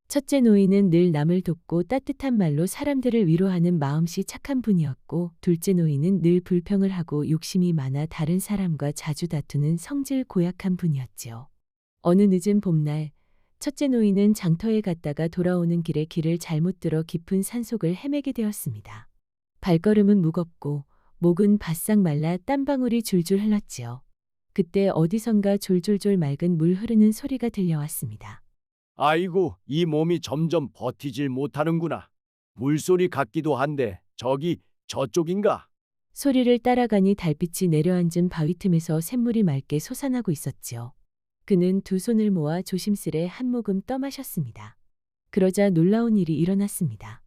첫째 노인은 늘 남을 돕고 따뜻한 말로 사람들을 위로하는 마음씨 착한 분이었고, 둘째 노인은 늘 불평을 하고 욕심이 많아 다른 사람과 자주 다투는 성질 고약한 분이었지요. 어느 늦은 봄날, 첫째 노인은 장터에 갔다가 돌아오는 길에 길을 잘못 들어 깊은 산속을 헤매게 되었습니다. 발걸음은 무겁고 목은 바싹 말라 땀방울이 줄줄 흘렀지요. 그때 어디선가 졸졸졸 맑은 물 흐르는 소리가 들려왔습니다.
아이고, 이 몸이 점점 버티질 못하는구나. 물소리 같기도 한데 저쪽인가?
소리를 따라가니 달빛이 내려앉은 바위 틈에서 샘물이 맑게 솟아나고 있었지요. 그는 두 손을 모아 조심스레 한 모금 떠마셨습니다. 그러자 놀라운 일이 일어났습니다.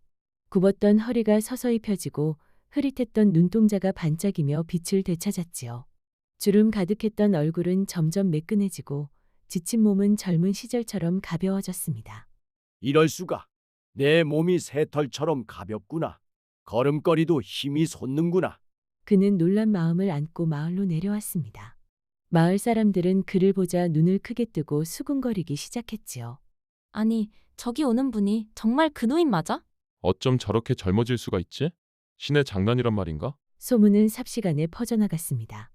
굽었던 허리가 서서히 펴지고 흐릿했던 눈동자가 반짝이며 빛을 되찾았지요. 주름 가득했던 얼굴은 점점 매끈해지고 지친 몸은 젊은 시절처럼 가벼워졌습니다.
이럴 수가. 내 몸이 새털처럼 가볍구나. 걸음걸이도 힘이 솟는구나.
그는 놀란 마음을 안고 마을로 내려왔습니다. 마을 사람들은 그를 보자 눈을 크게 뜨고 수군거리기 시작했지요.
아니, 저기 오는 분이 정말 그 노인 맞아?
어쩜 저렇게 젊어질 수가 있지? 신의 장난이란 말인가?
소문은 삽시간에 퍼져나갔습니다.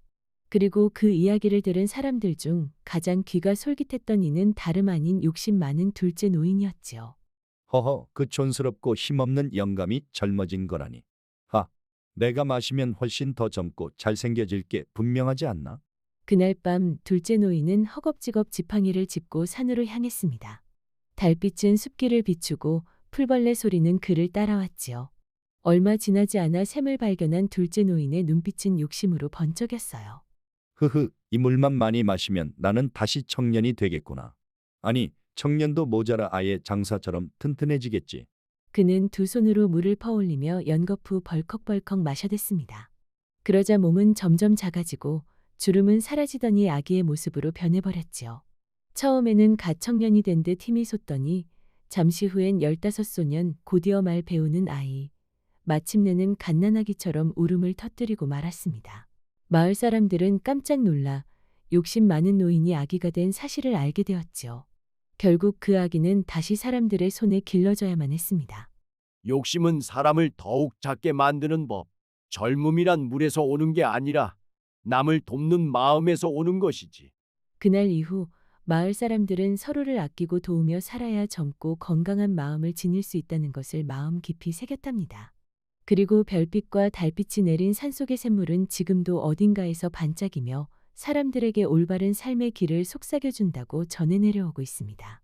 그리고 그 이야기를 들은 사람들 중 가장 귀가 솔깃했던 이는 다름 아닌 욕심 많은 둘째 노인이었지요.
허허, 그 촌스럽고 힘없는 영감이 젊어진 거라니. 내가 마시면 훨씬 더 젊고 잘생겨질 게 분명하지 않나?
그날 밤 둘째 노인은 허겁지겁 지팡이를 짚고 산으로 향했습니다. 달빛은 숲길을 비추고 풀벌레 소리는 그를 따라왔지요. 얼마 지나지 않아 샘을 발견한 둘째 노인의 눈빛은 욕심으로 번쩍였어요.
흐흐, 이 물만 많이 마시면 나는 다시 청년이 되겠구나. 아니, 청년도 모자라 아예 장사처럼 튼튼해지겠지.
그는 두 손으로 물을 퍼올리며 연거푸 벌컥벌컥 마셔댔습니다. 그러자 몸은 점점 작아지고 주름은 사라지더니 아기의 모습으로 변해버렸지요. 처음에는 갓 청년이 된 듯 힘이 솟더니 잠시 후엔 15소년 곧이어 말 배우는 아이. 마침내는 갓난아기처럼 울음을 터뜨리고 말았습니다. 마을 사람들은 깜짝 놀라 욕심 많은 노인이 아기가 된 사실을 알게 되었지요. 결국 그 아기는 다시 사람들의 손에 길러져야만 했습니다.
욕심은 사람을 더욱 작게 만드는 법. 젊음이란 물에서 오는 게 아니라 남을 돕는 마음에서 오는 것이지.
그날 이후 마을 사람들은 서로를 아끼고 도우며 살아야 젊고 건강한 마음을 지닐 수 있다는 것을 마음 깊이 새겼답니다. 그리고 별빛과 달빛이 내린 산속의 샘물은 지금도 어딘가에서 반짝이며 사람들에게 올바른 삶의 길을 속삭여준다고 전해 내려오고 있습니다.